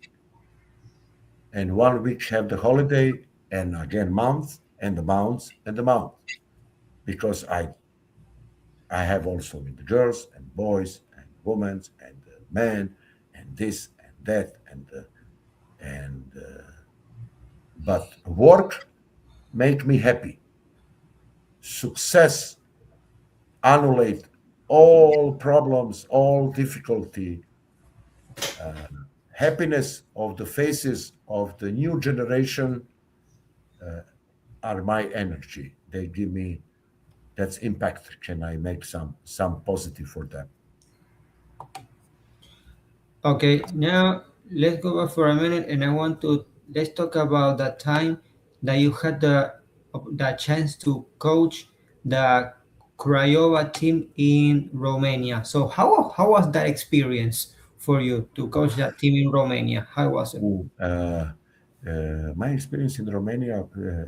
and 1 week have the holiday, and again month, and the months, and the month. Because I have also with the girls and boys and women and men and this and that and but work make me happy. Success annulate all problems, all difficulty, happiness of the faces of the new generation are my energy. They give me that's impact. Can I make some positive for them? Okay, now let's go back for a minute, and I want to let's talk about that time that you had the chance to coach the Craiova team in Romania. So how was that experience for you to coach that team in Romania? How was it? Ooh, my experience in Romania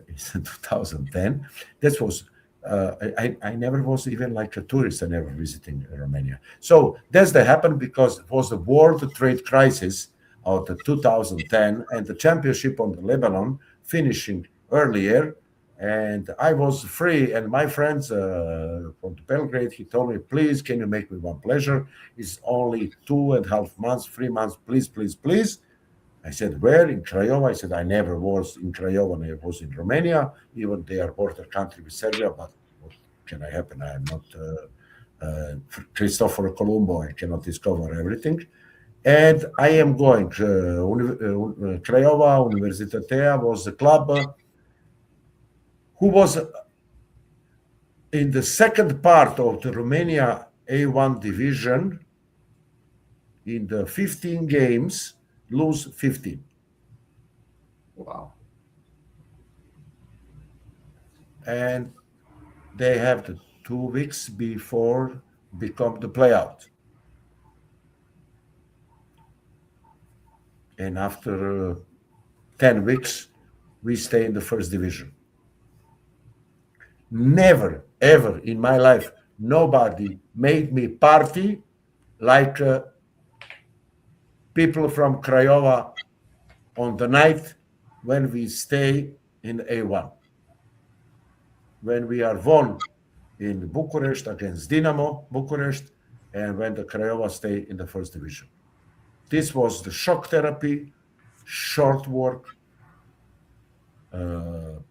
is in 2010. That was I never was even like a tourist. I never visiting Romania. So that's that happened because it was the world trade crisis of the 2010 and the championship on the Lebanon finishing earlier. And I was free, and my friends from Belgrade, he told me, please, can you make me one pleasure? It's only 2.5 months, 3 months, please, please, please. I said, where? In Craiova? I said, I never was in Craiova, I was in Romania. Even they are border country with Serbia, but what can I happen? I am not Christopher Colombo. I cannot discover everything. And I am going. Craiova Universitatea was a club who was in the second part of the Romania A1 division. In the 15 games, lose 15. Wow. And they have the 2 weeks before become the playout. And after 10 weeks, we stay in the first division. Never, ever in my life, nobody made me party like people from Craiova on the night when we stay in A1. When we are won in Bucharest against Dinamo Bucharest, and when the Craiova stay in the first division. This was the shock therapy, short work.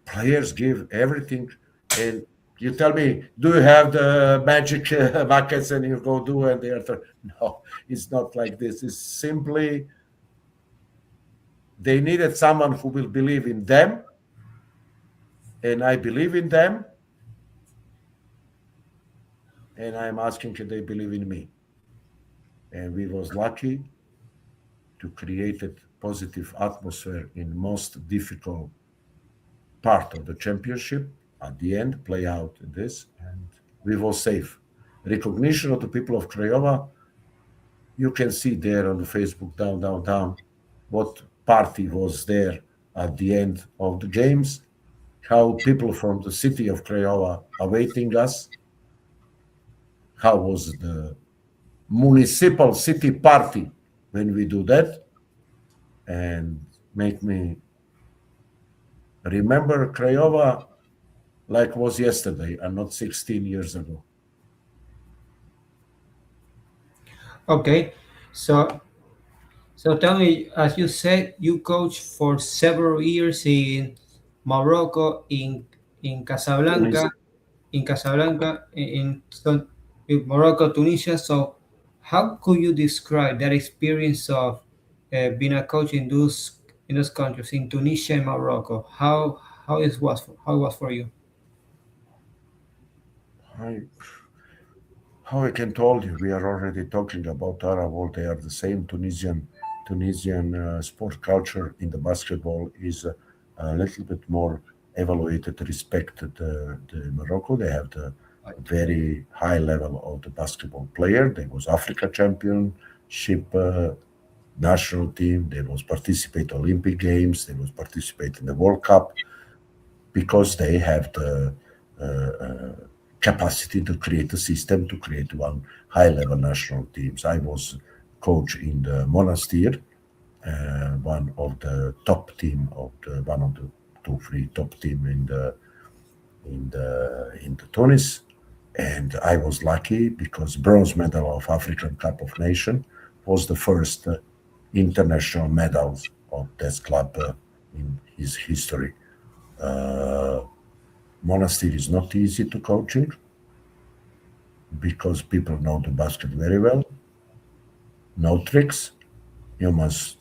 Players give everything, and you tell me, do you have the magic buckets and you go do and the other? No, it's not like this. It's simply they needed someone who will believe in them, and I believe in them, and I'm asking if they believe in me. And we was lucky to create a positive atmosphere in most difficult part of the championship. At the end, play out this, and we were safe. Recognition of the people of Craiova, you can see there on the Facebook, down, what party was there at the end of the games, how people from the city of Craiova awaiting us, how was the municipal city party when we do that, and make me remember Craiova like was yesterday and not 16 years ago. Okay. So so tell me, as you said, you coached for several years in Morocco, in Casablanca, Tunisia. in Morocco, Tunisia. So, how could you describe that experience of being a coach in those countries, in Tunisia and Morocco? How it was for you? I, how I can told you, we are already talking about Arab world. They are the same. Tunisian sport culture in the basketball is a little bit more evaluated, respected the Morocco. They have the very high level of the basketball player. They was Africa championship national team. They was participate Olympic Games. They was participate in the World Cup because they have the capacity to create a system to create one high level national teams. I was coach in the Monastir, one of the top team of the one of the two three top team in the Tunis, and I was lucky because bronze medal of African Cup of Nation was the first international medals of this club in his history. Uh, Monastir is not easy to coaching because people know the basket very well. No tricks. You must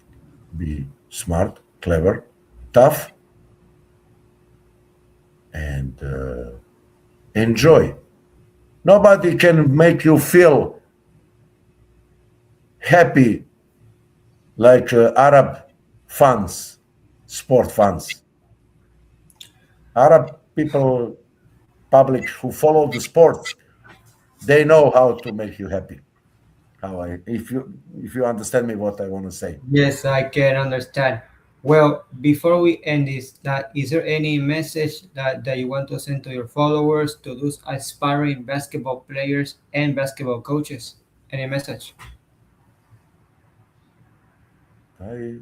be smart, clever, tough, and enjoy. Nobody can make you feel happy like Arab fans, sport fans. Arab people, public who follow the sports, they know how to make you happy. How I, if you understand me, what I want to say. Yes, I can understand. Well, before we end this, is there any message that you want to send to your followers, to those aspiring basketball players and basketball coaches? Any message? I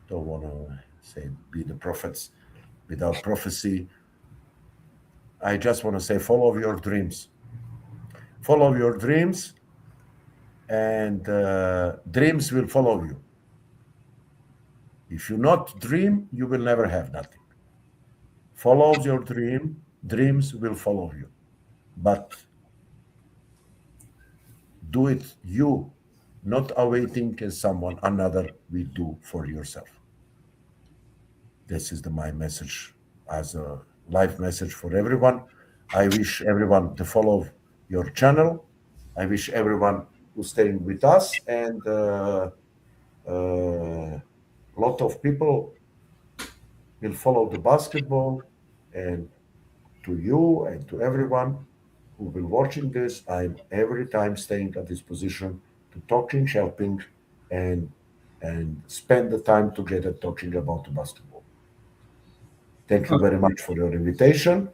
don't want to say be the prophets without prophecy. I just want to say follow your dreams. Follow your dreams, and dreams will follow you. If you not dream, you will never have nothing. Follow your dream, dreams will follow you. But Do it you, not awaiting someone another will do for yourself. This is my message as a live message for everyone. I wish everyone to follow your channel. I wish everyone who's staying with us, and lot of people will follow the basketball. And to you and to everyone who will watching this, I'm every time staying at this position to talking, helping, and spend the time together talking about the basketball. Thank you Oh, very much for your invitation.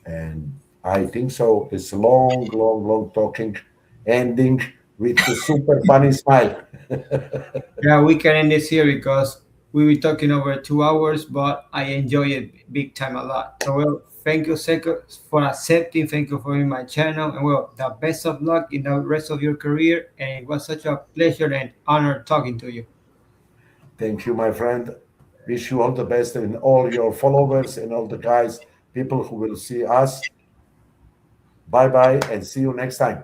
And I think so. This long, long, long talking, ending with a super funny smile. yeah, we can end this here because we were talking over 2 hours, but I enjoy it big time a lot. So well, thank you, Seiko, for accepting. Thank you for being my channel, and well, the best of luck in the rest of your career. And it was such a pleasure and honor talking to you. Thank you, my friend. Wish you all the best and all your followers and all the guys, people who will see us. Bye bye and see you next time.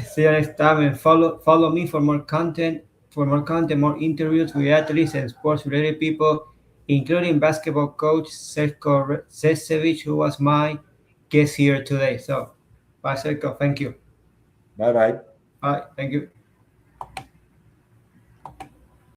See you next time, and follow me for more content. For more content, more interviews with athletes and sports related people, including basketball coach Zeljko Zecevic, who was my guest here today. So, bye, Zeljko. Thank you. Bye bye. Bye. Thank you.